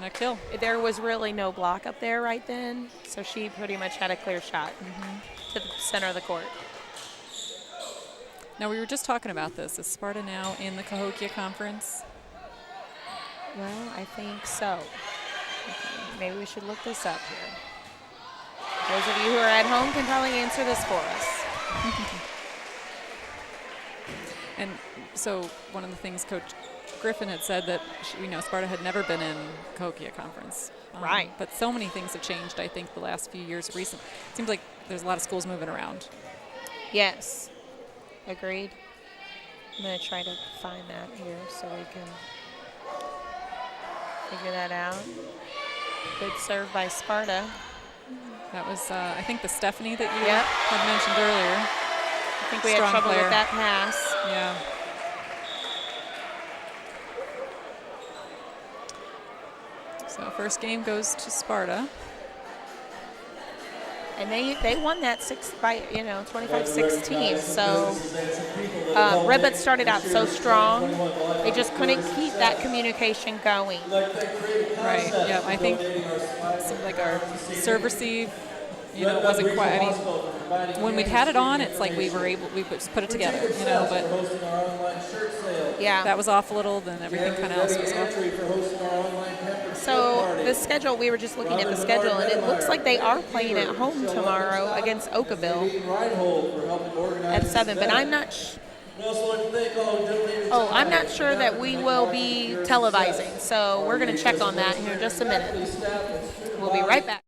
a kill. There was really no block up there right then, so she pretty much had a clear shot to the center of the court. Now, we were just talking about this. Is Sparta now in the Cahokia Conference? Well, I think so. Okay. Maybe we should look this up here. Those of you who are at home can probably answer this for us. And so one of the things Coach Griffin had said that Sparta had never been in Cahokia Conference. Right. But so many things have changed, I think, the last few years. It seems like there's a lot of schools moving around. Yes. Agreed. I'm going to try to find that here so we can figure that out. Good serve by Sparta. That was, I think, the Stephanie that you had mentioned earlier. I think we had trouble with that pass. Yeah. So first game goes to Sparta. And they won that 25-16. So Redbud started out so strong. They just couldn't keep that communication going. Right. Yeah. I think it seemed like our serve receive, wasn't quite. I mean, when we'd had it on, it's like we just put it together, But that was off a little. Then everything kind of else was off. So the schedule, we were just looking at the schedule, and it looks like they are playing at home tomorrow against Oakville at 7. But I'm not I'm not sure that we will be televising. So we're going to check on that here in just a minute. We'll be right back.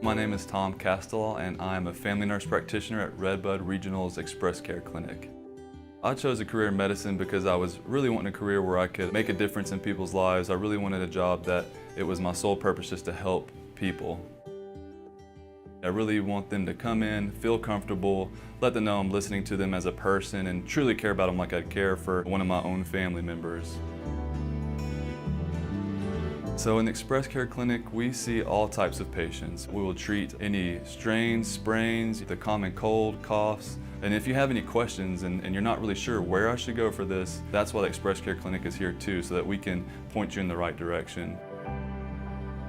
My name is Tom Castell, and I'm a family nurse practitioner at Redbud Regional's Express Care Clinic. I chose a career in medicine because I was really wanting a career where I could make a difference in people's lives. I really wanted a job that it was my sole purpose just to help people. I really want them to come in, feel comfortable, let them know I'm listening to them as a person, and truly care about them like I'd care for one of my own family members. So in the Express Care Clinic, we see all types of patients. We will treat any strains, sprains, the common cold, coughs, and if you have any questions and you're not really sure where I should go for this, that's why the Express Care Clinic is here too, so that we can point you in the right direction.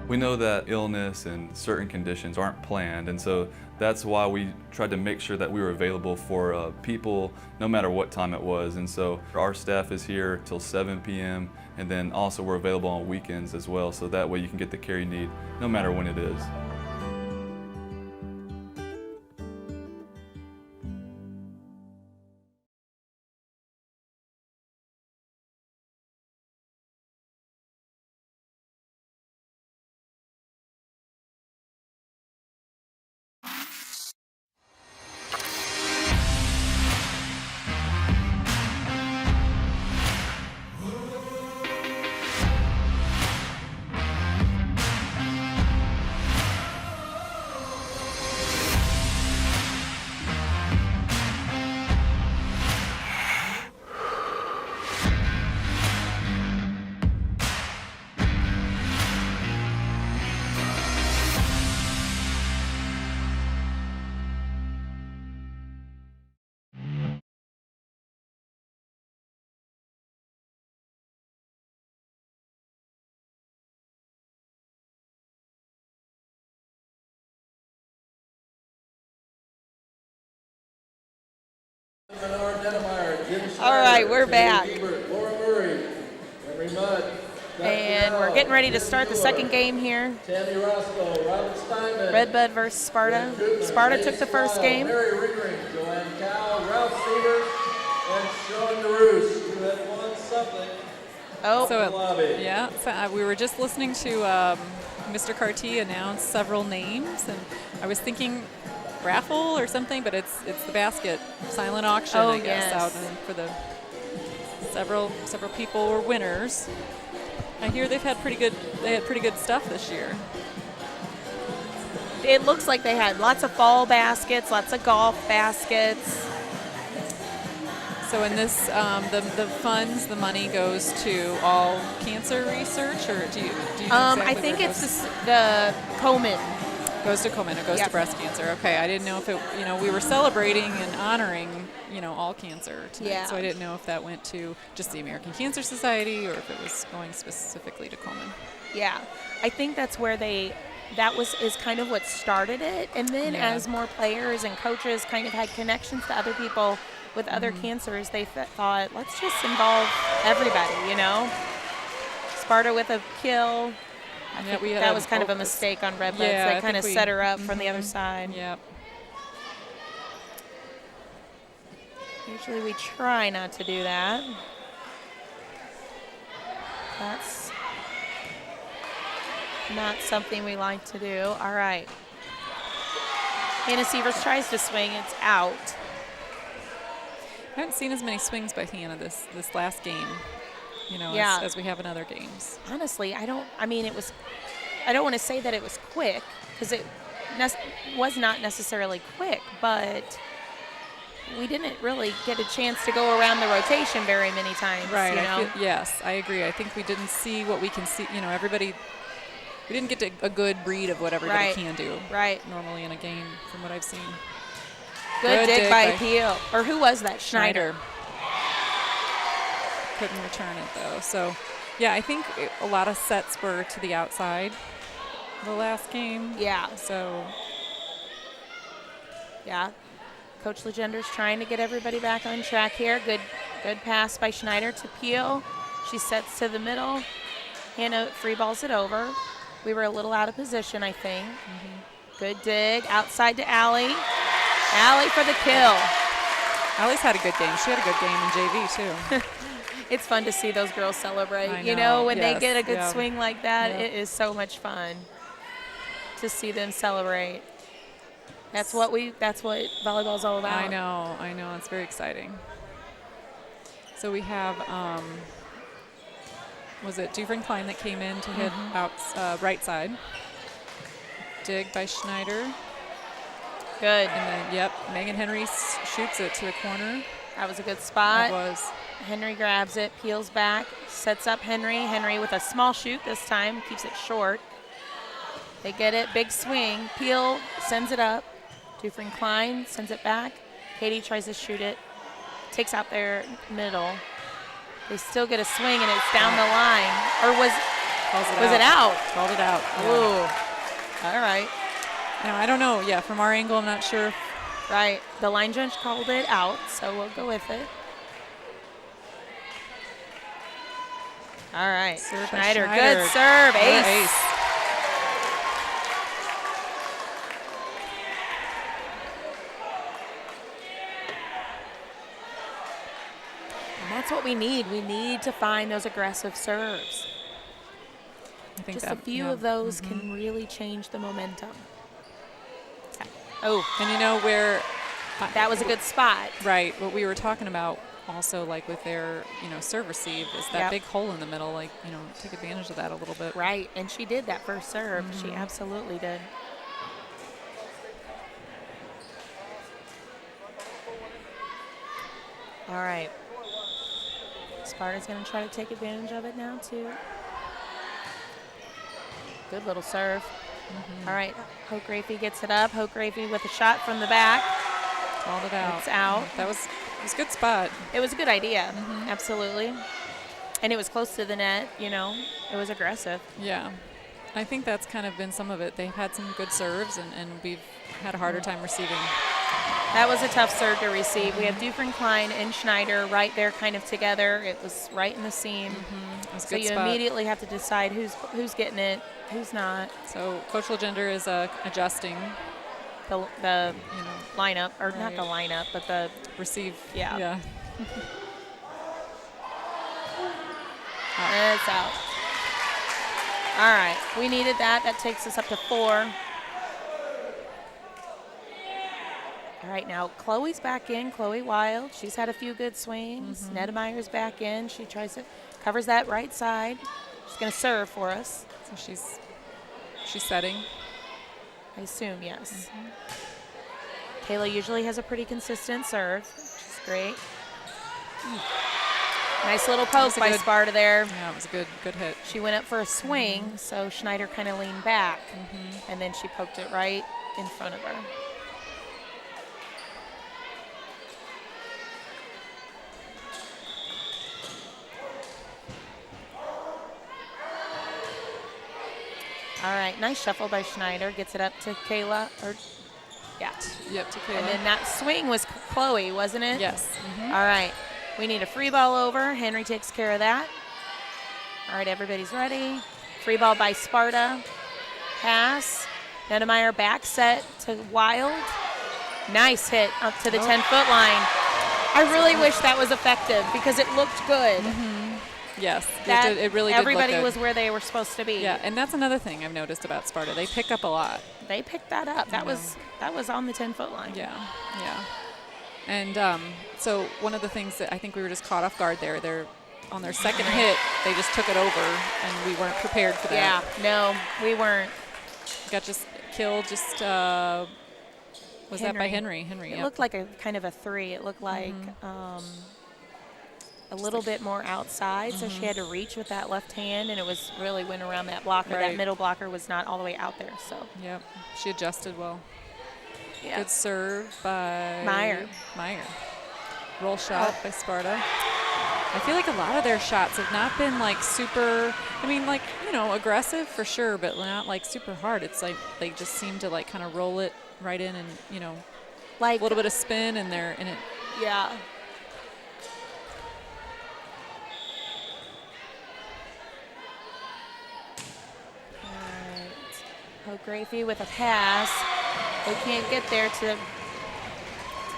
We know that illness and certain conditions aren't planned, and so that's why we tried to make sure that we were available for people no matter what time it was. And so our staff is here till 7 p.m. and then also we're available on weekends as well, so that way you can get the care you need no matter when it is. All right, we're back. And we're getting ready to start the second game here. Redbud versus Sparta. Sparta took the first game. We were just listening to Mr. Carty announce several names, and I was thinking raffle or something, but it's the basket silent auction, I guess, out for the several people were winners. I hear they had pretty good stuff this year. It looks like they had lots of fall baskets, lots of golf baskets. So in this, the funds, the money goes to all cancer research, or do you know exactly I think it's the Komen. Goes to Komen. It goes to breast cancer. Okay, I didn't know if it. We were celebrating and honoring, all cancer tonight. Yeah. So I didn't know if that went to just the American Cancer Society or if it was going specifically to Komen. Yeah, I think that's where is kind of what started it, and then as more players and coaches kind of had connections to other people with other cancers, they thought, let's just involve everybody. Sparta with a kill. I think that was kind of a mistake on Redbud's. They kind of set her up from the other side. Yep. Usually we try not to do that. That's not something we like to do. All right. Hannah Sievers tries to swing. It's out. I haven't seen as many swings by Hannah this last game. As we have in other games. Honestly, I don't want to say that it was quick, because it was not necessarily quick, but we didn't really get a chance to go around the rotation very many times. Right. Yes, I agree. I think we didn't see what we can see. We didn't get a good read of what everybody can do. Right. Normally in a game, from what I've seen. Good dig by Peel. Or who was that? Schneider. Couldn't return it though. So, yeah, I think a lot of sets were to the outside the last game. Yeah. So, yeah. Coach Legender's trying to get everybody back on track here. Good pass by Schneider to Peel. She sets to the middle. Hannah free balls it over. We were a little out of position, I think. Good dig. Outside to Allie. Allie for the kill. Allie's had a good game. She had a good game in JV, too. It's fun to see those girls celebrate. I know. When they get a good swing like that, it is so much fun. to see them celebrate. That's what volleyball's all about. I know. It's very exciting. So we have, was it Dufresne Klein that came in to hit out right side? Dig by Schneider. Good. And then, Megan Henry shoots it to the corner. That was a good spot. It was. Henry grabs it, peels back, sets up Henry. Henry with a small shoot this time, keeps it short. They get it, big swing. Peel sends it up. Dufresne Klein sends it back. Katie tries to shoot it, takes out their middle. They still get a swing, and it's down the line. Or was it out? Called it out. Yeah. Ooh. All right. Now, I don't know. Yeah, from our angle, I'm not sure. Right. The line judge called it out, so we'll go with it. All right. Schneider. Good serve. Ace. And that's what we need. We need to find those aggressive serves. I think just a few of those can really change the momentum. Oh, and you know where that was a good spot. Right. What we were talking about also, like with their, serve receive, is that big hole in the middle. Like, take advantage of that a little bit. Right. And she did that first serve. She absolutely did. All right. Sparta's going to try to take advantage of it now, too. Good little serve. All right, Hoke Grafey gets it up. Hoke Grafey with a shot from the back. Called it out. It's out. It was a good spot. It was a good idea, absolutely. And it was close to the net, It was aggressive. Yeah. I think that's kind of been some of it. They've had some good serves, and we've had a harder time receiving. That was a tough serve to receive. We have Dufresne Klein and Schneider right there kind of together. It was right in the seam. So you immediately have to decide who's getting it, who's not. So Coach Legender is adjusting the lineup, or not the lineup, but the receive. Yeah. And it's out. All right, we needed that. That takes us up to 4. All right, now Chloe's back in, Chloe Wild. She's had a few good swings. Nedemeyer's back in. She covers that right side. She's going to serve for us. So she's setting. I assume, yes. Kayla usually has a pretty consistent serve, which is great. Nice little poke by Sparta there. Yeah, it was a good hit. She went up for a swing, so Schneider kind of leaned back, and then she poked it right in front of her. All right, nice shuffle by Schneider. Gets it up to Kayla. Yep, to Kayla. And then that swing was Chloe, wasn't it? Yes. All right, we need a free ball over. Henry takes care of that. All right, everybody's ready. Free ball by Sparta. Pass. Nedemeyer back set to Wild. Nice hit up to the 10-foot line. I really wish that was effective because it looked good. Yes, it really did. Everybody look good. was where they were supposed to be. Yeah, and that's another thing I've noticed about Sparta. They pick up a lot. They picked that up. That was on the 10-foot line. Yeah. And so one of the things that I think we were just caught off guard there, they're on their second hit, they just took it over, and we weren't prepared for that. Yeah, no, we weren't. Got just killed. Was that by Henry? It looked like a kind of a 3. It looked like a little bit more outside, so she had to reach with that left hand, and it was really went around that blocker. Right. That middle blocker was not all the way out there. So. Yep, she adjusted well. Yeah. Good serve by Meyer. Roll shot by Sparta. I feel like a lot of their shots have not been like super, aggressive for sure, but not like super hard. It's like they just seem to like kind of roll it right in and, like a little bit of spin and they're in it. Yeah. Hoke Grafey with a pass. They can't get there to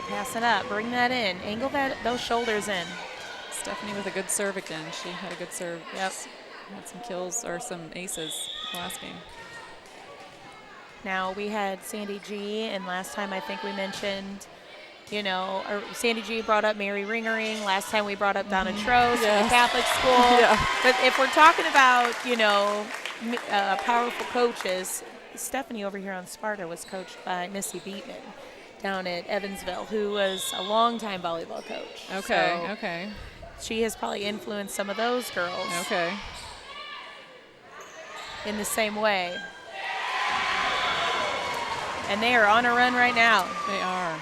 pass it up. Bring that in. Angle those shoulders in. Stephanie with a good serve again. She had a good serve. Yep. Had some kills or some aces last game. Now, we had Sandy G, and last time I think we mentioned, you know, or Sandy G brought up Mary Ringering. Last time we brought up Donna Trost from the Catholic school. Yeah. But if we're talking about, you know, powerful coaches, Stephanie over here on Sparta was coached by Missy Beatman down at Evansville, who was a longtime volleyball coach. Okay, So okay. she has probably influenced some of those girls. Okay. In the same way. And they are on a run right now. They are.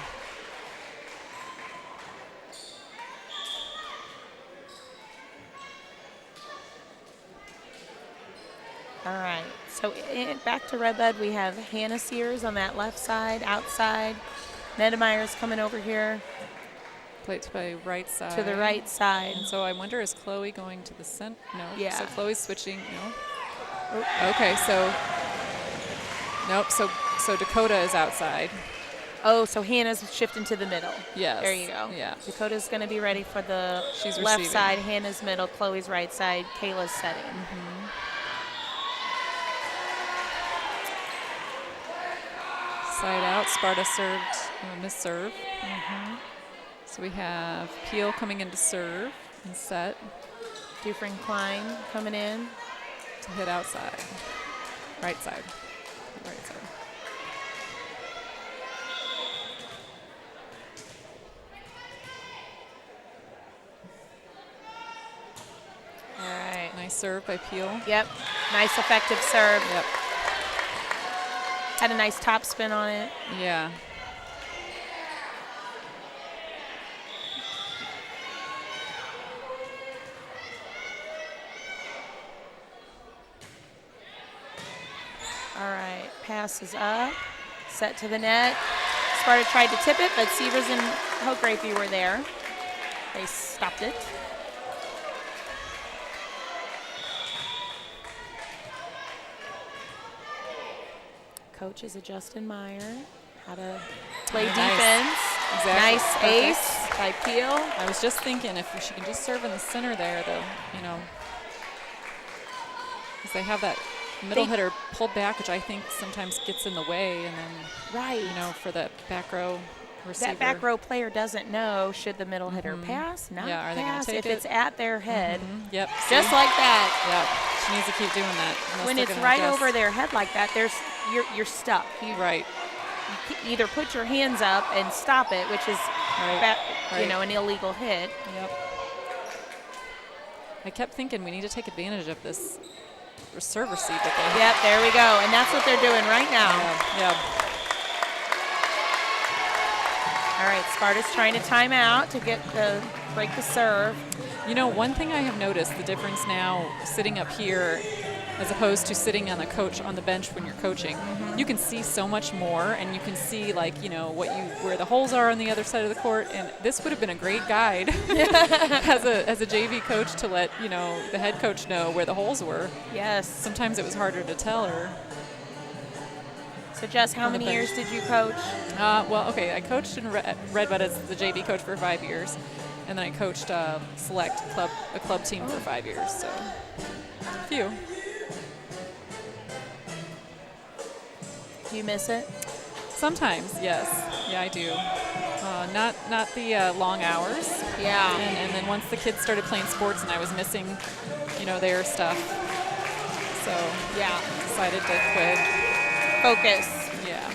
All right, so back to Redbud, we have Hannah Sears on that left side, outside. Nedemeyer's coming over here. Play to play right side. To the right side. And so I wonder, is Chloe going to the center? No. Yeah. So Chloe's switching. No. Oh, okay, so nope. So Dakota is outside. Oh, so Hannah's shifting to the middle. Yes. There you go. Yeah. Dakota's going to be ready for the She's left receiving. side, Hannah's middle, Chloe's right side, Kayla's setting. Side out. Sparta served, miss-serve. So we have Peel coming in to serve and set. Dufresne Klein coming in. To hit outside. Right side. Right side. All right. Nice serve by Peel. Yep. Nice effective serve. Yep. Had a nice top spin on it. Yeah. All right, pass is up, set to the net. Sparta tried to tip it, but Sievers and Hochgrafe were there. They stopped it. Coach is a Justin Meyer. How to play defense. Exactly. Nice Perfect. ace by Peel. I was just thinking if she can just serve in the center there, though, you know, because they have that middle hitter pulled back, which I think sometimes gets in the way, and then, you know, for the back row receiver. That back row player doesn't know should the middle hitter pass, not Yeah, are they gonna pass. take If it? it's at their head, Yep. just like that. Yep. She needs to keep doing that. unless When they're it's gonna right adjust. over their head like that, you're stuck. Right. You either put your hands up and stop it, which is you know, an illegal hit. Yep. I kept thinking we need to take advantage of this serve receive that they have. Yep, there we go, and that's what they're doing right now. Yeah. All right, Sparta's trying to time out to break the serve. You know, one thing I have noticed, the difference now sitting up here as opposed to sitting on the bench when you're coaching. You can see so much more, and you can see, like, you know, where the holes are on the other side of the court, and this would have been a great guide as a JV coach to let, you know, the head coach know where the holes were. Yes. Sometimes it was harder to tell her. So Jess, how many years did you coach? Well, okay, I coached in Redbud as the JV coach for 5 years, and then I coached Select a club team for 5 years, so a few. Do you miss it? Sometimes, yes. Yeah, I do. Not the long hours. Yeah. And then once the kids started playing sports and I was missing, you know, their stuff, so yeah, decided to quit. Focus. Yeah.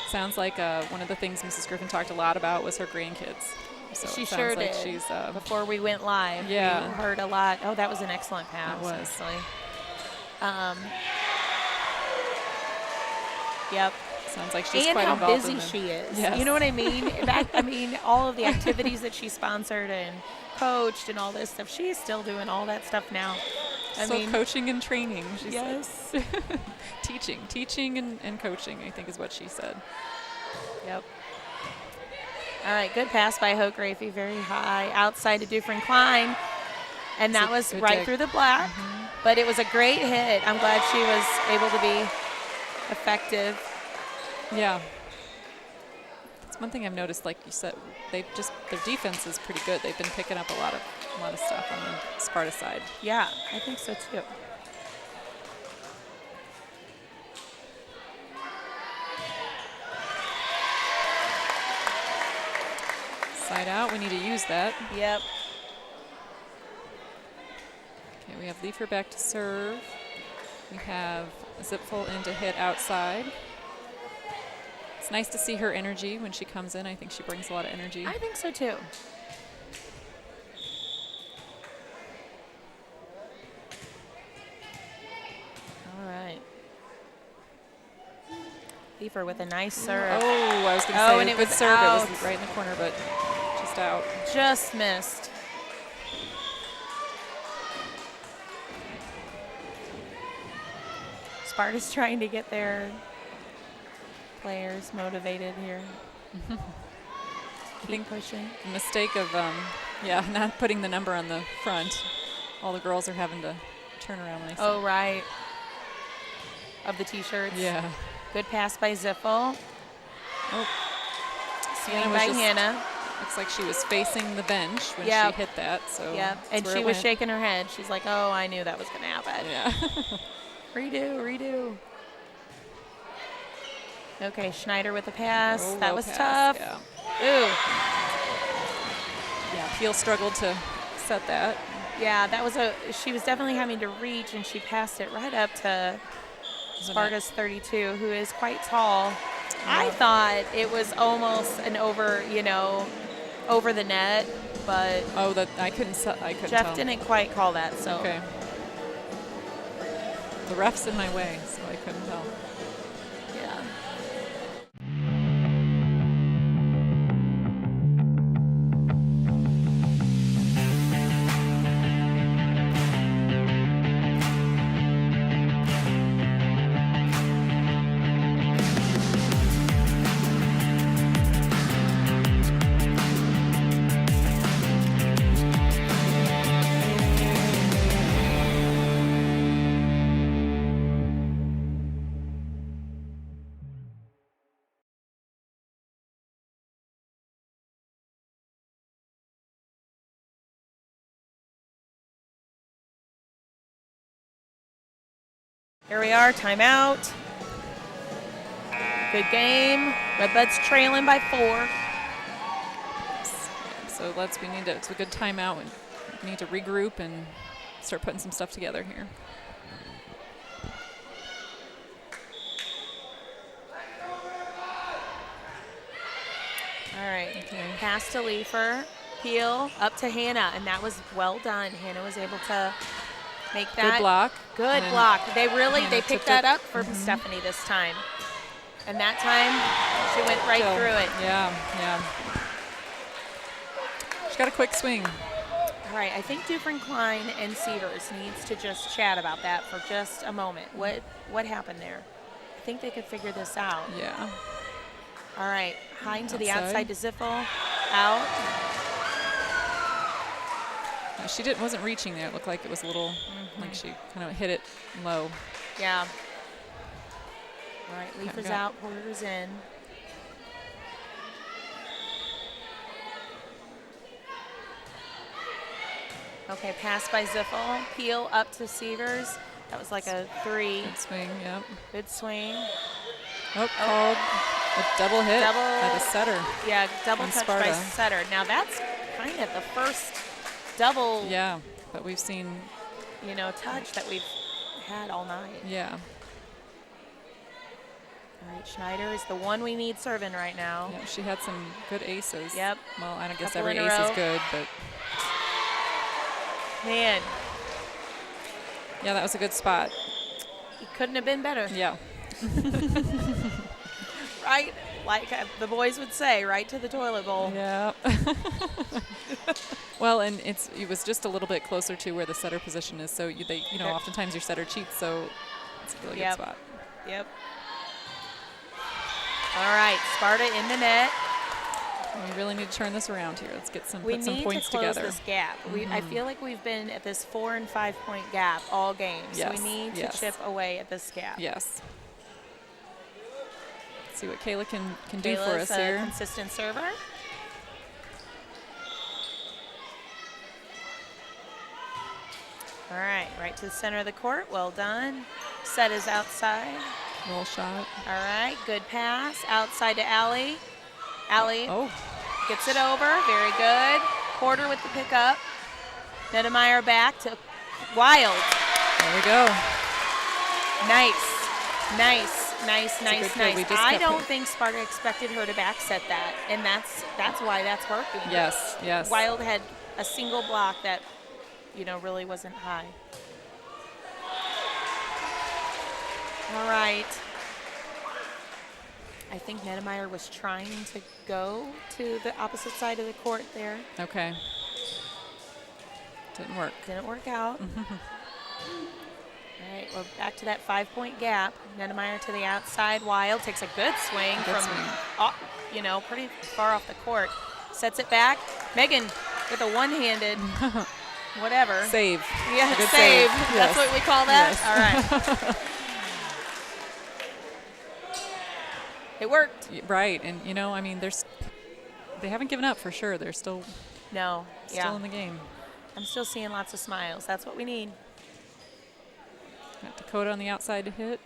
Sounds like one of the things Mrs. Griffin talked a lot about was her grandkids. So She it sure sounds like did. she's Before we went live, Yeah. we heard a lot. Oh, that was an excellent pass. It was. Actually. Yep. Sounds like she's and quite how involved busy in she is. Yes. You know what I mean? All of the activities that she sponsored and coached and all this stuff. She's still doing all that stuff now. Coaching and training, she yes. said. Teaching and coaching, I think is what she said. Yep. All right, good pass by Hochgrafe, very high, outside to Dufresne Klein. And that was right dig. through the black, but it was a great hit. I'm glad she was able to be effective. Yeah. It's One thing I've noticed, like you said, their defense is pretty good. They've been picking up a lot of stuff on the Sparta side. Yeah, I think so too. Side out, we need to use that. Yep. Okay, we have Liefer back to serve. We have Zipfel in to hit outside. It's nice to see her energy when she comes in. I think she brings a lot of energy. I think so too. All right. Liefer with a nice serve. Oh, I was going to say, and a it good was serve. out. It was right in the corner, but just out. Just missed. Sparta's trying to get their players motivated here. Keep pushing. The mistake of, not putting the number on the front. All the girls are having to turn around when they Oh, right. Of the T-shirts. Yeah. Good pass by Zipfel. Oh. Swing by Hannah. Looks like she was facing the bench when she hit that. So and she was shaking her head. She's like, oh, I knew that was going to happen. Yeah. Redo. Okay, Schneider with the pass. Oh, that was pass, tough. Yeah. Ooh. Yeah, Peel struggled to set that. Yeah, she was definitely having to reach, and she passed it right up to Sparta's 32, who is quite tall. I thought it was almost an over the net, but I couldn't Jeff tell. didn't quite call that. So okay. The ref's in my way, so I couldn't tell. Yeah. Here we are, timeout. Good game. Redbuds trailing by 4. So it's a good timeout. We need to regroup and start putting some stuff together here. All right, pass to Liefer. Peel up to Hannah, and that was well done. Hannah was able to make that. Good block. Good block. They picked that up for Mm-hmm. Stephanie this time. And that time, she went right through it. Yeah. She got a quick swing. All right, I think Dufresne Klein and Severs needs to just chat about that for just a moment. What happened there? I think they could figure this out. Yeah. All right, Hine to the outside to Zipfel. Out. She wasn't reaching there. It looked like it was a little, like she kind of hit it low. Yeah. All right, Liefer's out, Porter's in. Okay, pass by Zipfel. Peel up to Severs. That was like a 3. Good swing, yep. Good swing. Called a double hit by the setter. Yeah, double touch Sparta. by setter. Now that's kind of the first double. Yeah, but we've seen, touch that we've had all night. Yeah. All right, Schneider is the one we need serving right now. Yeah, she had some good aces. Yep. Well, I don't guess Couple every in a ace is row. good, but. Man. Yeah, that was a good spot. It couldn't have been better. Yeah. Right, like the boys would say, right to the toilet bowl. Yeah. Well, and it was just a little bit closer to where the setter position is, so oftentimes your setter cheats, so it's a really good spot. Yep. All right, Sparta in the net. We really need to turn this around here. Let's get put some points together. We need to close together. this gap. I feel like we've been at this 4 and 5 point gap all game. Yes, So we need to chip away at this gap. Yes. See what Kayla can do for Kayla's us here. a consistent server. All right to the center of the court. Well done. Set is outside. Roll shot. All right, good pass. Outside to Allie. Allie gets it over. Very good. Porter with the pickup. Nedemeyer back to Wild. There we go. Nice. I don't kept think Sparta expected her to back set that, and that's why that's working. Yes. Wild had a single block that, really wasn't high. All right. I think Nedemeyer was trying to go to the opposite side of the court there. Okay. Didn't work out. All right, we're back to that 5-point gap. Nedemeyer to the outside. Wild takes a good swing pretty far off the court. Sets it back. Megan with a one-handed whatever. Save. Yeah, good save. Yes. That's what we call that? Yes. All right. It worked. Right, and they haven't given up for sure. They're still in the game. I'm still seeing lots of smiles. That's what we need. Got Dakota on the outside to hit.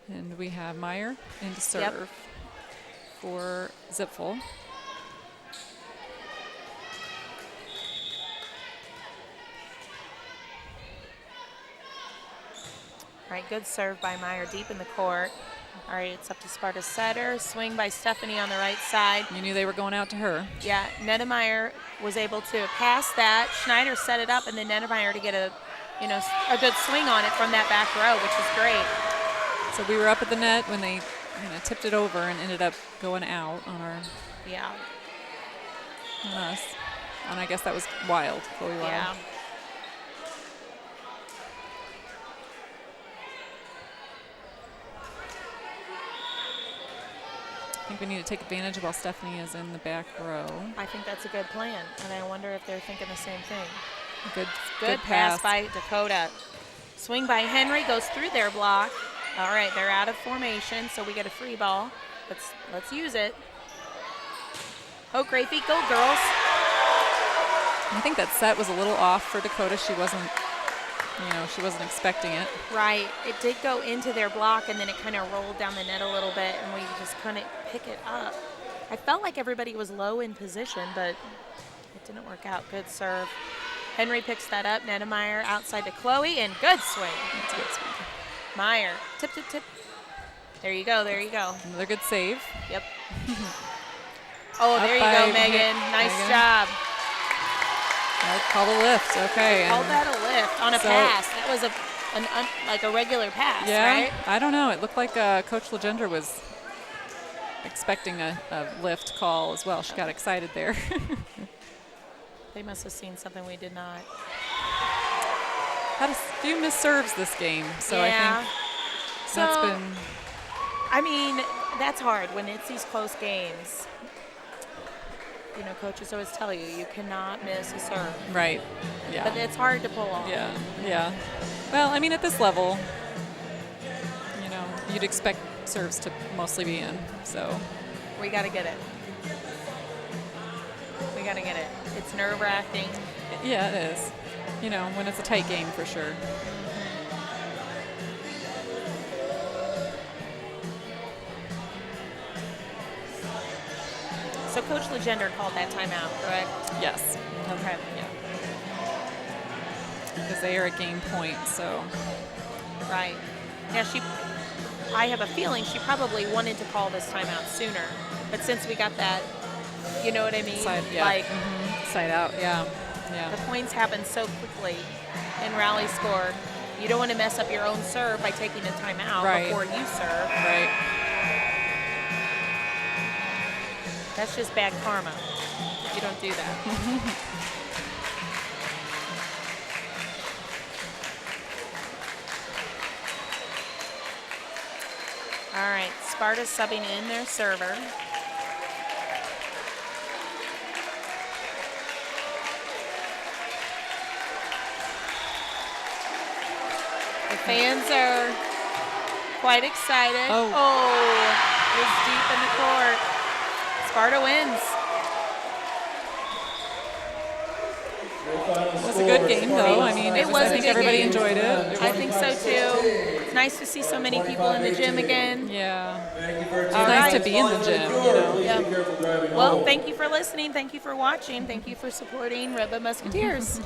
And we have Meyer in to serve for Zipfel. All right, good serve by Meyer deep in the court. All right, it's up to Sparta's setter. Swing by Stephanie on the right side. You knew they were going out to her. Yeah, Nedemeyer was able to pass that. Schneider set it up, and then Nedemeyer to get a good swing on it from that back row, which is great. So we were up at the net when they tipped it over and ended up going out on us. And I guess that was Wild, Chloe Wild. Yeah. I think we need to take advantage of while Stephanie is in the back row. I think that's a good plan, and I wonder if they're thinking the same thing. Good pass by Dakota. Swing by Henry, goes through their block. All right, they're out of formation, so we get a free ball. Let's use it. Oh, great feet, go girls. I think that set was a little off for Dakota. She wasn't expecting it. Right, it did go into their block, and then it kind of rolled down the net a little bit, and we just couldn't pick it up. I felt like everybody was low in position, but it didn't work out. Good serve. Henry picks that up. Nedemeyer outside to Chloe, and good swing. That's a good swing. Meyer, tip. There you go. Another good save. Yep. There you go, Megan. Nice job. I'll call the lift. Okay. Called that a lift on a pass. That was a regular pass, right? I don't know. It looked like Coach Legender was expecting a lift call as well. She got excited there. They must have seen something we did not. Had a few missed serves this game, so I think that's been. I mean, that's hard when it's these close games. Coaches always tell you cannot miss a serve. Right. Yeah. But it's hard to pull off. Yeah. Well, I mean, at this level, you'd expect serves to mostly be in. So we got to get it. It's nerve-wracking. Yeah, it is. When it's a tight game for sure. So Coach Legender called that timeout, correct? Yes. Okay. Yeah. Because they are at game point, so. Right. Yeah, I have a feeling she probably wanted to call this timeout sooner. But since we got that, you know what I mean? Side out, yeah. The points happen so quickly in rally score. You don't want to mess up your own serve by taking a timeout before you serve. Right. That's just bad karma. You don't do that. All right, Sparta's subbing in their server. The fans are quite excited. Oh. It was deep in the court. Sparta wins. It was a good game, though. I mean, I think everybody enjoyed it. I think so too. It's nice to see so many people in the gym again. Yeah. It's nice to be in the gym, you know. Yeah. Well, thank you for listening. Thank you for watching. Thank you for supporting Red Bud Musketeers.